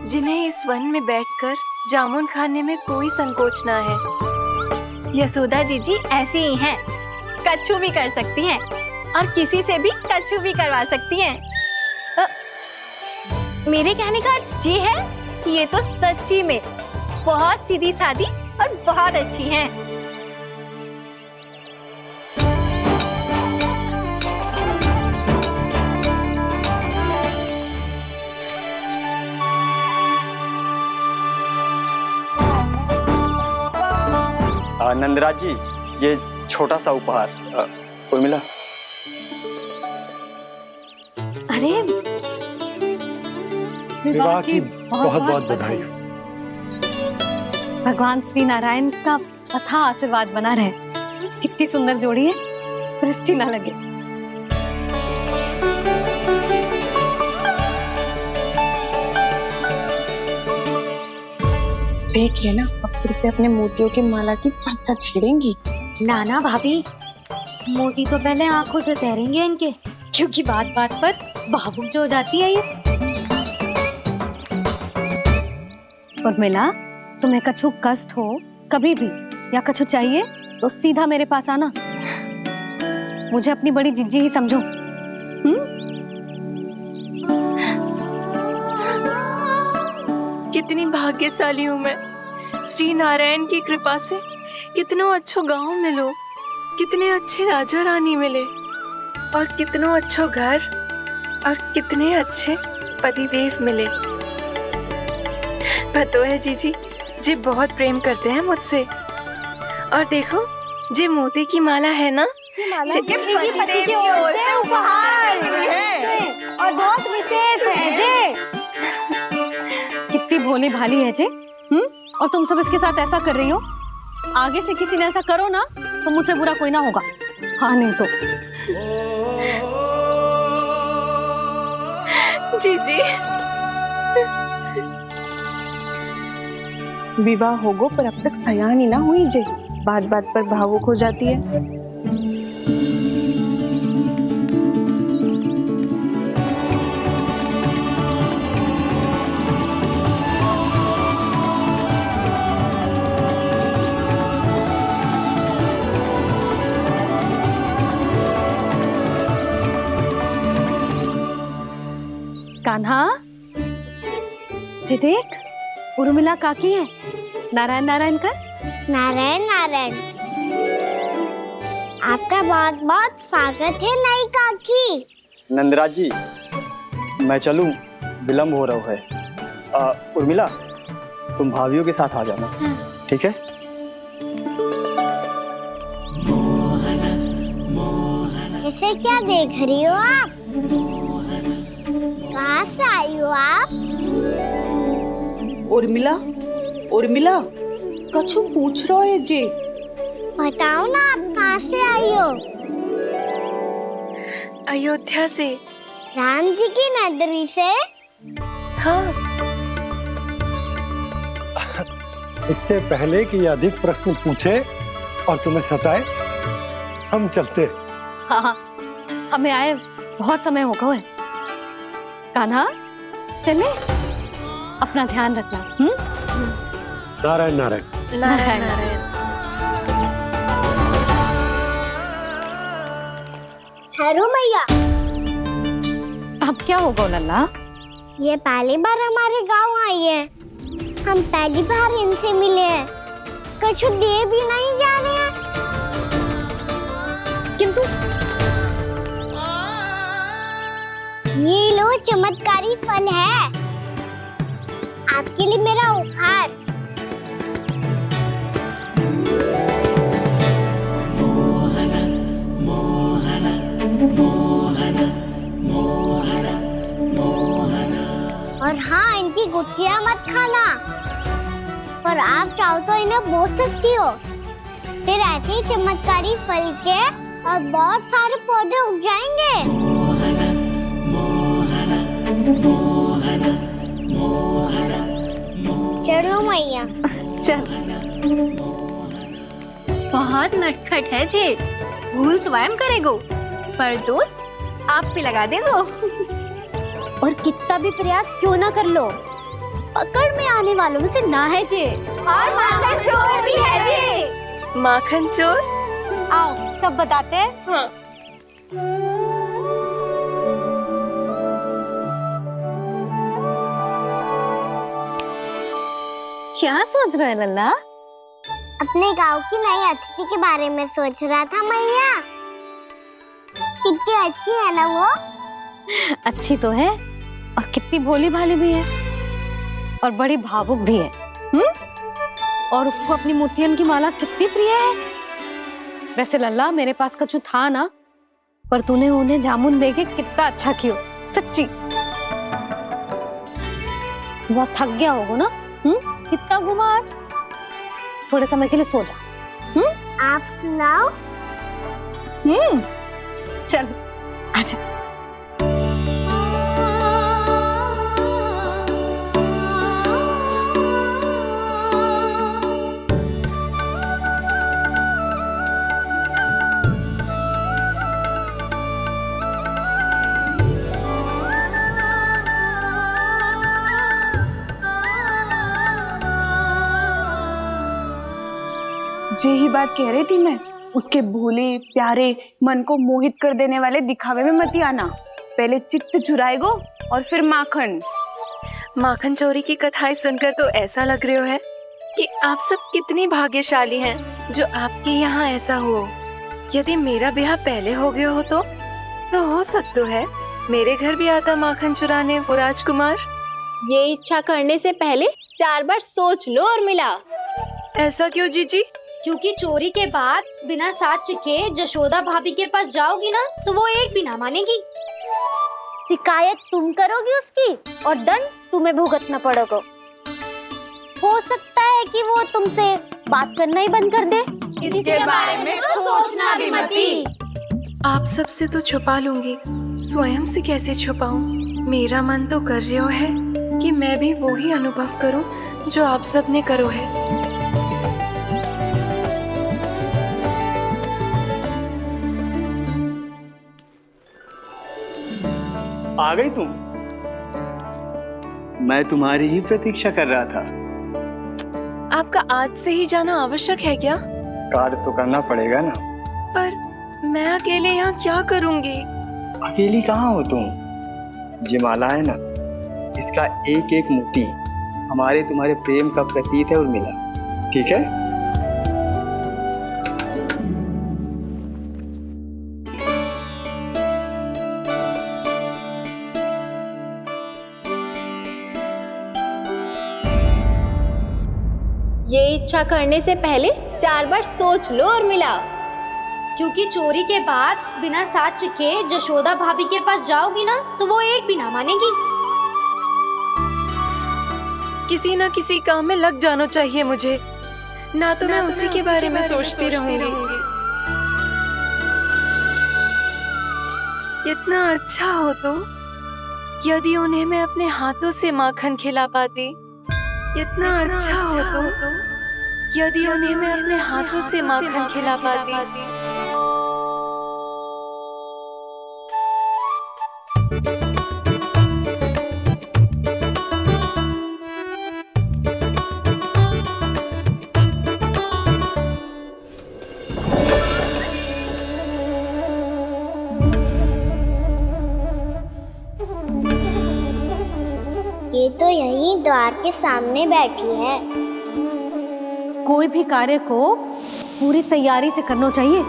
जिन्हें इस वन में बैठकर जामुन खाने में कोई संकोच ना है। यशोदा जीजी ऐसी ही हैं, कच्छू भी कर सकती हैं और किसी से भी कच्छू भी करवा सकती हैं। मेरे कहने का अर्थ ये है कि ये तो सच्ची में बहुत सीधी सादी और बहुत अच्छी हैं। नंदराज जी, ये छोटा सा उपहार। उर्मिला। अरे, विवाह की बहुत बहुत बधाई। भगवान श्री नारायण का अथाह आशीर्वाद बना रहे। कितनी सुंदर जोड़ी है, दृष्टि ना लगे। देख लेना, अब फिर से अपने मोतियों की माला की चर्चा छेड़ेंगी। नाना भाभी, मोती तो पहले आंखों से तैरेंगे इनके, क्योंकि बात बात पर भावुक जो हो जाती है ये। उर्मिला, तुम्हें कछु कष्ट हो कभी भी या कछु चाहिए तो सीधा मेरे पास आना। मुझे अपनी बड़ी जिज्जी ही समझो। कितनी भाग्यशाली हूँ मैं, श्री नारायण की कृपा से कितनों अच्छो गांव मिलो, कितने अच्छे राजा रानी मिले। और कितनो अच्छो घर और कितने अच्छे पतिदेव मिले। पतो है जीजी, जी बहुत प्रेम करते हैं मुझसे। और देखो, जी मोती की माला है ना, ये पति की ओर से उपहार है और बहुत विशेष है जे। कितनी भोली भाली है जे। और तुम सब इसके साथ ऐसा कर रही हो। आगे से किसी ने ऐसा करो ना तो मुझसे बुरा कोई ना होगा। हाँ नहीं तो जीजी विवाह होगो पर अब तक सयान ही ना हुई जे, बात बात पर भावुक हो जाती है। कान्हा, जी देख, उर्मिला काकी है। नारायण नारायण कर। नारायण नारायण। आपका बहुत बहुत स्वागत है नई काकी। नंदराज जी, मैं चलूं, विलम्ब हो रहा है। उर्मिला, तुम भाभियों के साथ आ जाना। ठीक है? इसे क्या देख रही हो आप? कहाँ से आई हो आप? उर्मिला, उर्मिला, कछु पूछ रहा है जे। बताओ ना आप कहाँ से आई हो? अयोध्या से। राम जी की नगरी से? हाँ। इससे पहले कि ये अधिक प्रश्न पूछे और तुम्हें सताए, हम चलते। हाँ हाँ, हमें आए बहुत समय हो गया है। कान्हा, चले, अपना ध्यान रखना। नारायण नारायण। नारायण नारायण। ठहरो मैया। अब क्या होगा लल्ला? ये पहली बार हमारे गांव आई है। हम पहली बार इनसे मिले हैं। कुछ दे भी नहीं जा रहे हैं। किंतु ये लो चमत्कारी फल है। आपके लिए मेरा उपहार। और हाँ, इनकी गुठलियां मत खाना। और आप चाहो तो इन्हें बोस सकती हो। फिर ऐसे ही चमत्कारी फल के और बहुत सारे पौधे उग जाएंगे। चलो मैया। चल। बहुत नटखट है जे, भूल स्वयं करेगो पर दोष आप पे लगा देगो। और कितना भी प्रयास क्यों ना कर लो, पकड़ में आने वालों में से ना है जे। और माखन चोर भी है जे। माखन चोर? आओ सब बताते हैं। हाँ। क्या सोच रहे लल्ला? अपने गांव की नई अतिथि के बारे में सोच रहा था मैया। कितनी अच्छी है ना वो? अच्छी तो है और कितनी भोली भाली भी है और बड़ी भावुक भी है। और उसको अपनी मोतियन की माला कितनी प्रिय है। वैसे लल्ला, मेरे पास कछु था ना, पर तूने उन्हें जामुन देके कितना अच्छा किया, सच्ची। बहुत थक गया होगा ना? कितना घुमा आज? थोड़े समय के लिए सो जा। आप सुनाओ। चल आजा। जे ही बात कह रही थी मैं, उसके भोले प्यारे मन को मोहित कर देने वाले दिखावे में मत आना। पहले चित्त चुराएगो और फिर माखन। माखन चोरी की कथाएं सुनकर तो ऐसा लग रहा है कि आप सब कितनी भाग्यशाली हैं जो आपके यहाँ ऐसा हो। यदि मेरा ब्याह पहले हो गया हो तो हो सकता है मेरे घर भी आता माखन चुराने वो राजकुमार। ये इच्छा करने से पहले 4 बार सोच लो और मिला। ऐसा क्यों जीजी? क्योंकि चोरी के बाद बिना साथ चखे जशोदा भाभी के पास जाओगी ना तो वो एक भी ना मानेगी। शिकायत तुम करोगी उसकी और दंड तुम्हें भुगतना पड़ेगा। हो सकता है कि वो तुमसे बात करना ही बंद कर दे। इसके बारे में तो सोचना भी मती। आप सबसे तो छुपा लूंगी, स्वयं से कैसे छुपाऊं? मेरा मन तो कर रहा है कि मैं भी वो ही अनुभव करूं जो आप सब ने करो है। आ गई तुम? मैं तुम्हारी ही प्रतीक्षा कर रहा था। आपका आज से ही जाना आवश्यक है क्या? कार्य तो करना पड़ेगा ना। पर मैं अकेले यहाँ क्या करूँगी? अकेली कहाँ हो तुम? ये माला है ना, इसका एक एक मोती हमारे तुम्हारे प्रेम का प्रतीक है उर्मिला, ठीक है? ये इच्छा करने से पहले 4 बार सोच लो और मिला। क्योंकि चोरी के बाद बिना साथ चखे जशोदा भाभी के पास जाओगी ना तो वो एक भी ना मानेगी। किसी न किसी काम में लग जाना चाहिए मुझे, ना तो मैं उसी के बारे में सोचती रहूंगी। इतना अच्छा हो तो यदि उन्हें मैं अपने हाथों से माखन खिला पाती। इतना अच्छा हो तो यदि उन्हें मैं अपने हाथों से माखन खिला पाती। ये तो यहीं द्वार के सामने बैठी है। कोई भी कार्य को पूरी तैयारी से करना चाहिए,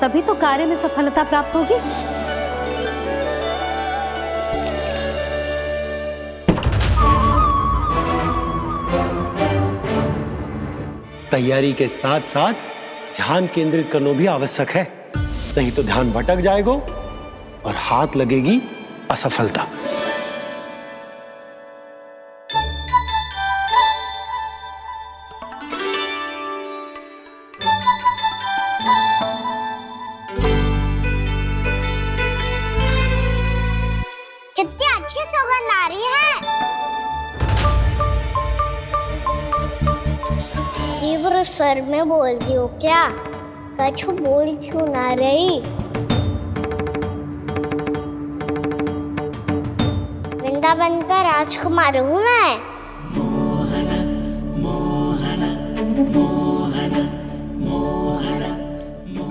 तभी तो कार्य में सफलता प्राप्त होगी। तैयारी के साथ साथ ध्यान केंद्रित करना भी आवश्यक है, नहीं तो ध्यान भटक जाएगा और हाथ लगेगी असफलता। कितनी अच्छी सुगंध आ रही है। तीव्र स्वर में बोलती हो क्या? कछु बोल क्यों ना रही? वृंदावन का राजकुमार हूँ मैं।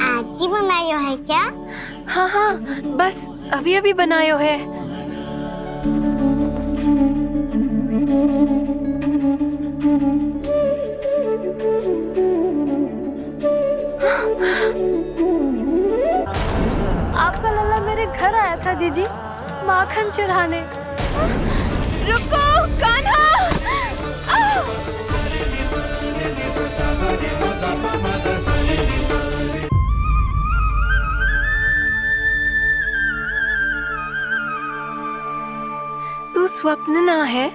आज ही बनायो है क्या? हाँ हाँ, बस अभी अभी बनायो है। आपका लल्ला मेरे घर आया था जीजी, माखन चुराने। रुको कान्हा! तू स्वप्न ना है,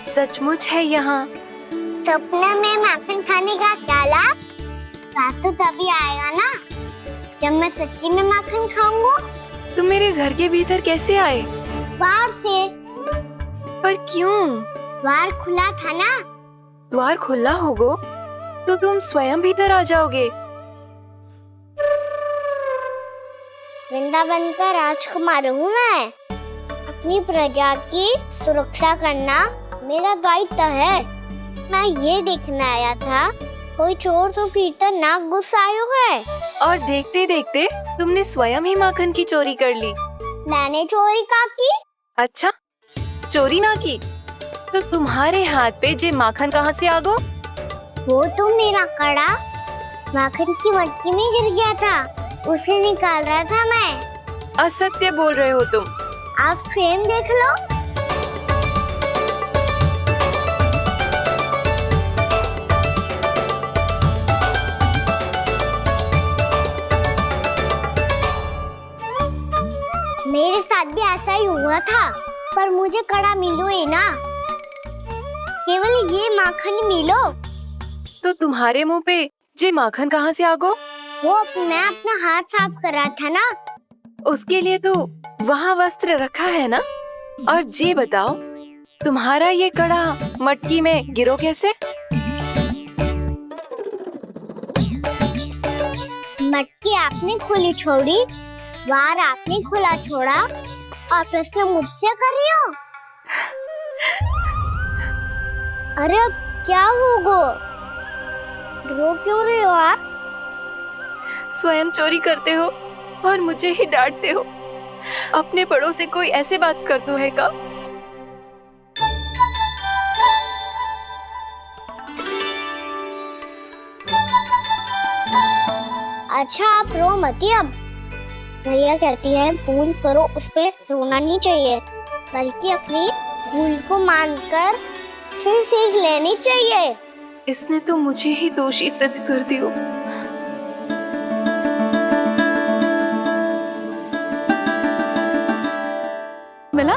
सचमुच है यहाँ। सपने में माखन खाने का क्या लाभ? रात तो तभी आएगा ना जब मैं सच्ची में माखन खाऊंगा। तुम मेरे घर के भीतर कैसे आए? बाहर से। पर क्यों? द्वार खुला था ना। द्वार खुला होगा तो तुम स्वयं भीतर आ जाओगे। वृंदावन का राजकुमार हूँ मैं। अपनी प्रजा की सुरक्षा करना मेरा दायित्व है। मैं ये देखने आया था कोई चोर तो भीतर ना घुस आयो है। और देखते देखते तुमने स्वयं ही माखन की चोरी कर ली। मैंने चोरी का की? अच्छा, चोरी ना की तो तुम्हारे हाथ पे जे माखन कहाँ से आ गो? वो तो मेरा कड़ा माखन की मटकी में गिर गया था, उसे निकाल रहा था मैं। असत्य बोल रहे हो तुम। आप फ्रेम देख लो। मेरे साथ भी ऐसा ही हुआ था, पर मुझे कड़ा मिलो ही ना, केवल ये माखन ही मिलो। तो तुम्हारे मुंह पे जे माखन कहाँ से आ गो? वो मैं अपना हाथ साफ कर रहा था ना। उसके लिए तो वहाँ वस्त्र रखा है ना। और जे बताओ, तुम्हारा ये कड़ा मटकी में गिरो कैसे? मटकी आपने खुली छोड़ी, वार आपने खुला छोड़ा, और प्रश्न मुझसे कर रही हो। अरे अब क्या होगा? रो क्यों रहे हो आप? स्वयं चोरी करते हो और मुझे ही डांटते हो। अपने बड़ों से कोई ऐसे बात कर दो है का? अच्छा आप रो मती। अब भैया कहती है भूल करो, उस पे रोना नहीं चाहिए, बल्कि अपनी भूल को मानकर फिर सीख लेनी चाहिए। इसने तो मुझे ही दोषी सिद्ध कर दियो। मिला?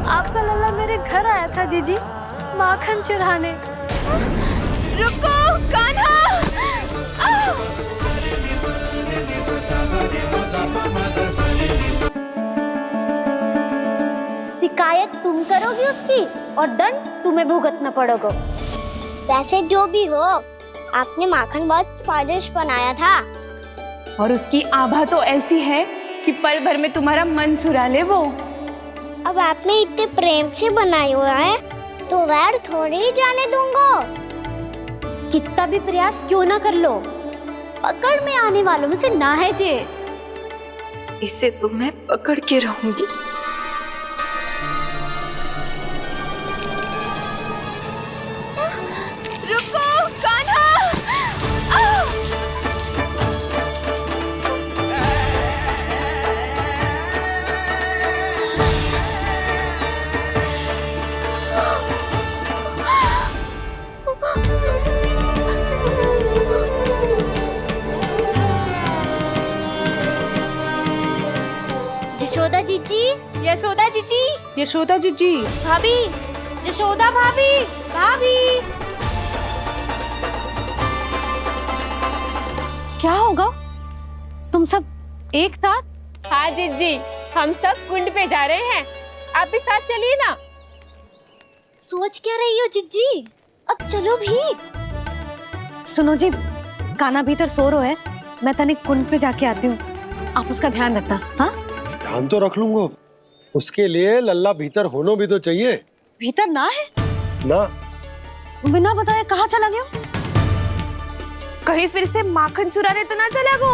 आपका लल्ला मेरे घर आया था जीजी, माखन चुराने। रुको कान्हा! शिकायत तुम करोगी उसकी और दंड तुम्हें भुगतना पड़ेगा। वैसे जो भी हो, आपने माखन बहुत स्वादिष्ट बनाया था। और उसकी आभा तो ऐसी है कि पल भर में तुम्हारा मन चुरा ले वो। अब आपने इतने प्रेम से बनाया हुआ है, तो वैर थोड़ी ही जाने दूंगा। कितना भी प्रयास क्यों ना कर लो, पकड़ में आने वालों में से ना है जे। इसे तो मैं पकड़ के रहूंगी। रुको कान्हा! यशोदा जीजी, यशोदा जीजी, यशोदा जीजी, भाभी, यशोदा भाभी, भाभी। क्या होगा? तुम सब एक साथ? हाँ जीजी, हम सब कुंड पे जा रहे हैं, आप भी साथ चलिए ना। सोच क्या रही हो जिज्जी? अब चलो भी। सुनो जी, कान्हा भीतर सो रो है, मैं तनिक कुंड पे जाके आती हूँ, आप उसका ध्यान रखना। हाँ, ध्यान तो रख लूंगा, उसके लिए लल्ला भीतर होना भी तो चाहिए। भीतर ना है ना? बिना बताए कहाँ चला गया? कहीं फिर से माखन चुराने तो ना चला गो।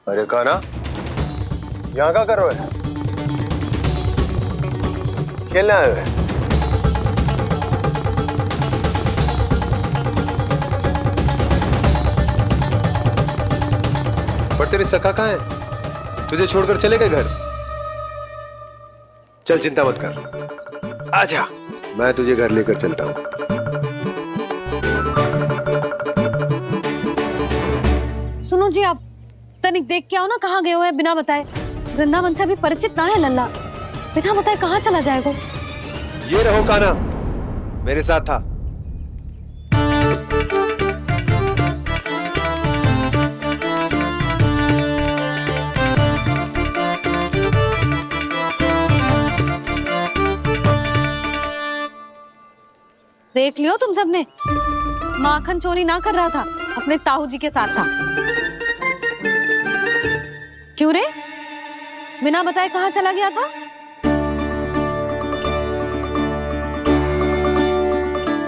अरे कान्हा, यहाँ क्या कर रहे हो? खेलने आए हुए? पर तेरी सखा कहाँ है? तुझे छोड़कर चले गए घर? चल चिंता मत कर, आजा, मैं तुझे घर लेकर चलता हूँ। सुनो जी, आप तनिक देख के आओ ना कहाँ गए हुए बिना बताए। वृंदावन से अभी परिचित ना है लल्ला, बिना बताए कहाँ चला जाएगा? ये रहो कान्हा, मेरे साथ था। देख लियो तुम सबने, माखन चोरी ना कर रहा था, अपने ताऊ जी के साथ था। क्यों रे, बिना बताए कहाँ चला गया था?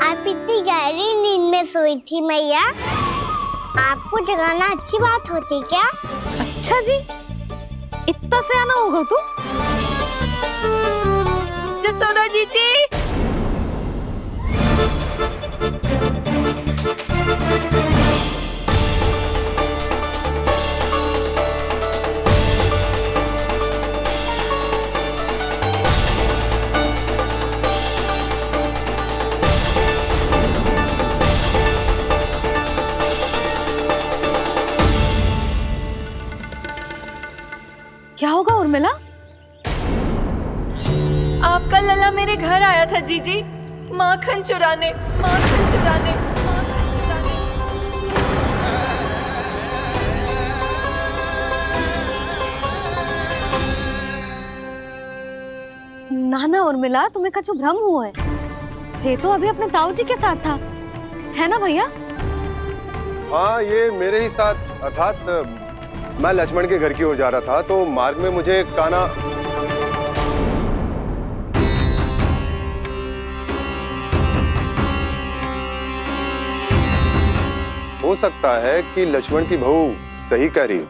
आप इतनी गहरी नींद में सोई थी मैया, आपको जगाना अच्छी बात होती क्या? अच्छा जी, इतना सयाना होगा तू? जसोदा जीजी, क्या होगा उर्मिला? आपका लला मेरे घर आया था जीजी, माखन चुराने, माखन चुराने, माखन चुराने। ना ना उर्मिला, तुम्हें कछु भ्रम हुआ है। जे तो अभी अपने ताऊ जी के साथ था, है ना भैया? हाँ, ये मेरे ही साथ, अर्थात मैं लक्ष्मण के घर की ओर जा रहा था तो मार्ग में मुझे कान्हा हो सकता है कि लक्ष्मण की बहू सही कह रही हो,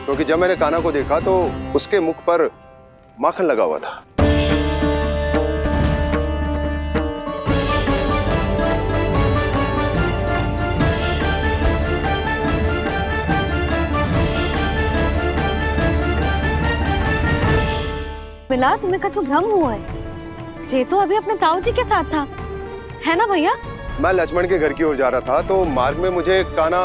क्योंकि जब मैंने कान्हा को देखा तो उसके मुख पर माखन लगा हुआ था। मिला, तुम्हें कछु भ्रम हुआ है। जे तो अभी अपने ताऊ जी के साथ था, है ना भैया? मैं लक्ष्मण के घर की ओर जा रहा था तो मार्ग में मुझे कान्हा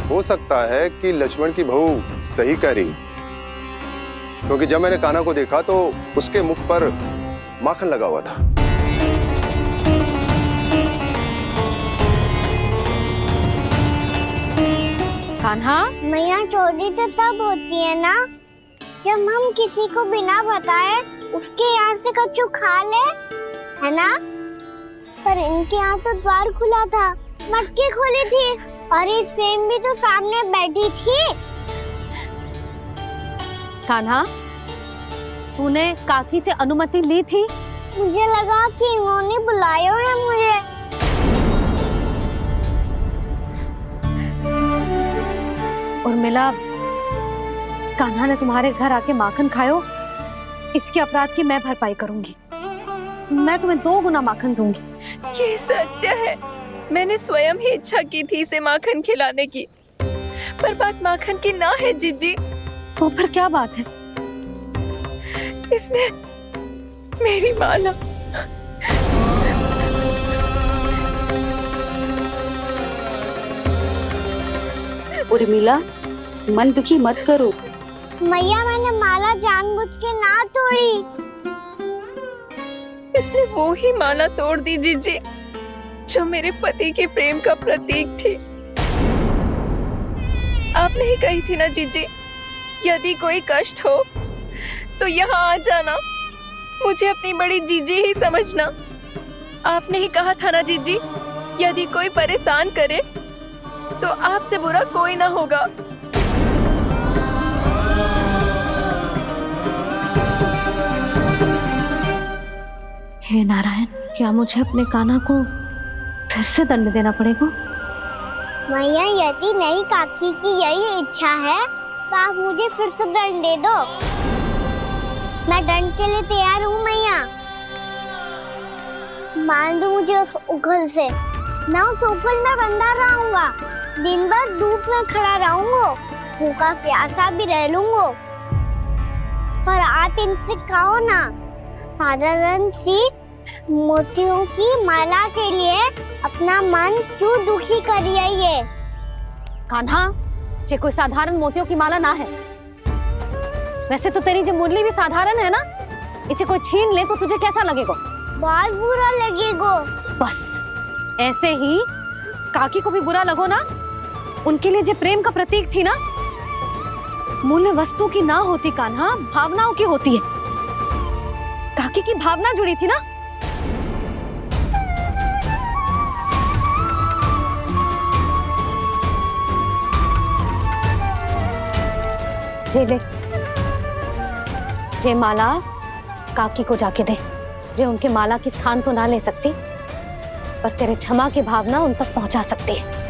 हो सकता है कि लक्ष्मण की बहू सही कह रही, क्योंकि जब मैंने कान्हा को देखा तो उसके मुख पर माखन लगा हुआ था। कान्हा, मैया चोरी तो तब होती है ना जब हम किसी को बिना बताए उसके यहाँ से कछु खा ले, है ना? पर इनके यहाँ तो द्वार खुला था, मटकी खुली थी और इस फेम भी तो सामने बैठी थी। कान्हा, तूने काकी से अनुमति ली थी? मुझे लगा कि इन्होंने बुलाया है मुझे। उर्मिला, कान्हा ने तुम्हारे घर आके माखन खायो, इसके अपराध की मैं भरपाई करूंगी। मैं तुम्हें 2 गुना माखन दूंगी। ये सत्य है, मैंने स्वयं ही इच्छा की थी इसे माखन खिलाने की, पर बात माखन की ना है जीजी। तो फिर क्या बात है? इसने मेरी माला उर्मिला, मन दुखी मत करो। मैया, मैंने माला जानबूझ के ना तोड़ी। इसने वो ही माला तोड़ दी जीजी जो मेरे पति के प्रेम का प्रतीक थी। आपने ही कही थी ना जीजी, यदि कोई कष्ट हो तो यहाँ आ जाना, मुझे अपनी बड़ी जीजी ही समझना। आपने ही कहा था ना जीजी, यदि कोई परेशान करे तो आपसे बुरा कोई ना होगा। हे नारायण, क्या मुझे अपने कान्हा को फिर से दंड देना पड़ेगा? मैया, यदि नहीं काकी की यही इच्छा है तो आप मुझे फिर से दंड दे दो। मैं दंड के लिए तैयार हूँ मैया। मान दो मुझे उस उखल से, मैं उस उखल में बंधा रहूंगा, दिन भर धूप में खड़ा रहूंगा, भूखा प्यासा भी रह लूंगा। पर आप इनसे कहो ना, साधारण सी मोतियों की माला के लिए अपना मन क्यों दुखी करिए ये? कान्हा, ये कोई साधारण मोतियों की माला ना है। वैसे तो तेरी जो मुरली भी साधारण है ना, इसे कोई छीन ले तो तुझे कैसा लगेगा? बहुत बुरा लगेगा। बस ऐसे ही काकी को भी बुरा लगो ना। उनके लिए जो प्रेम का प्रतीक थी ना, मूल्य वस्तु की ना होती कान्हा, भावनाओं की होती है। काकी की भावना जुड़ी थी ना। जे ले, जे माला काकी को जाके दे। जे उनके माला की स्थान तो ना ले सकती, पर तेरे क्षमा की भावना उन तक पहुंचा सकती है।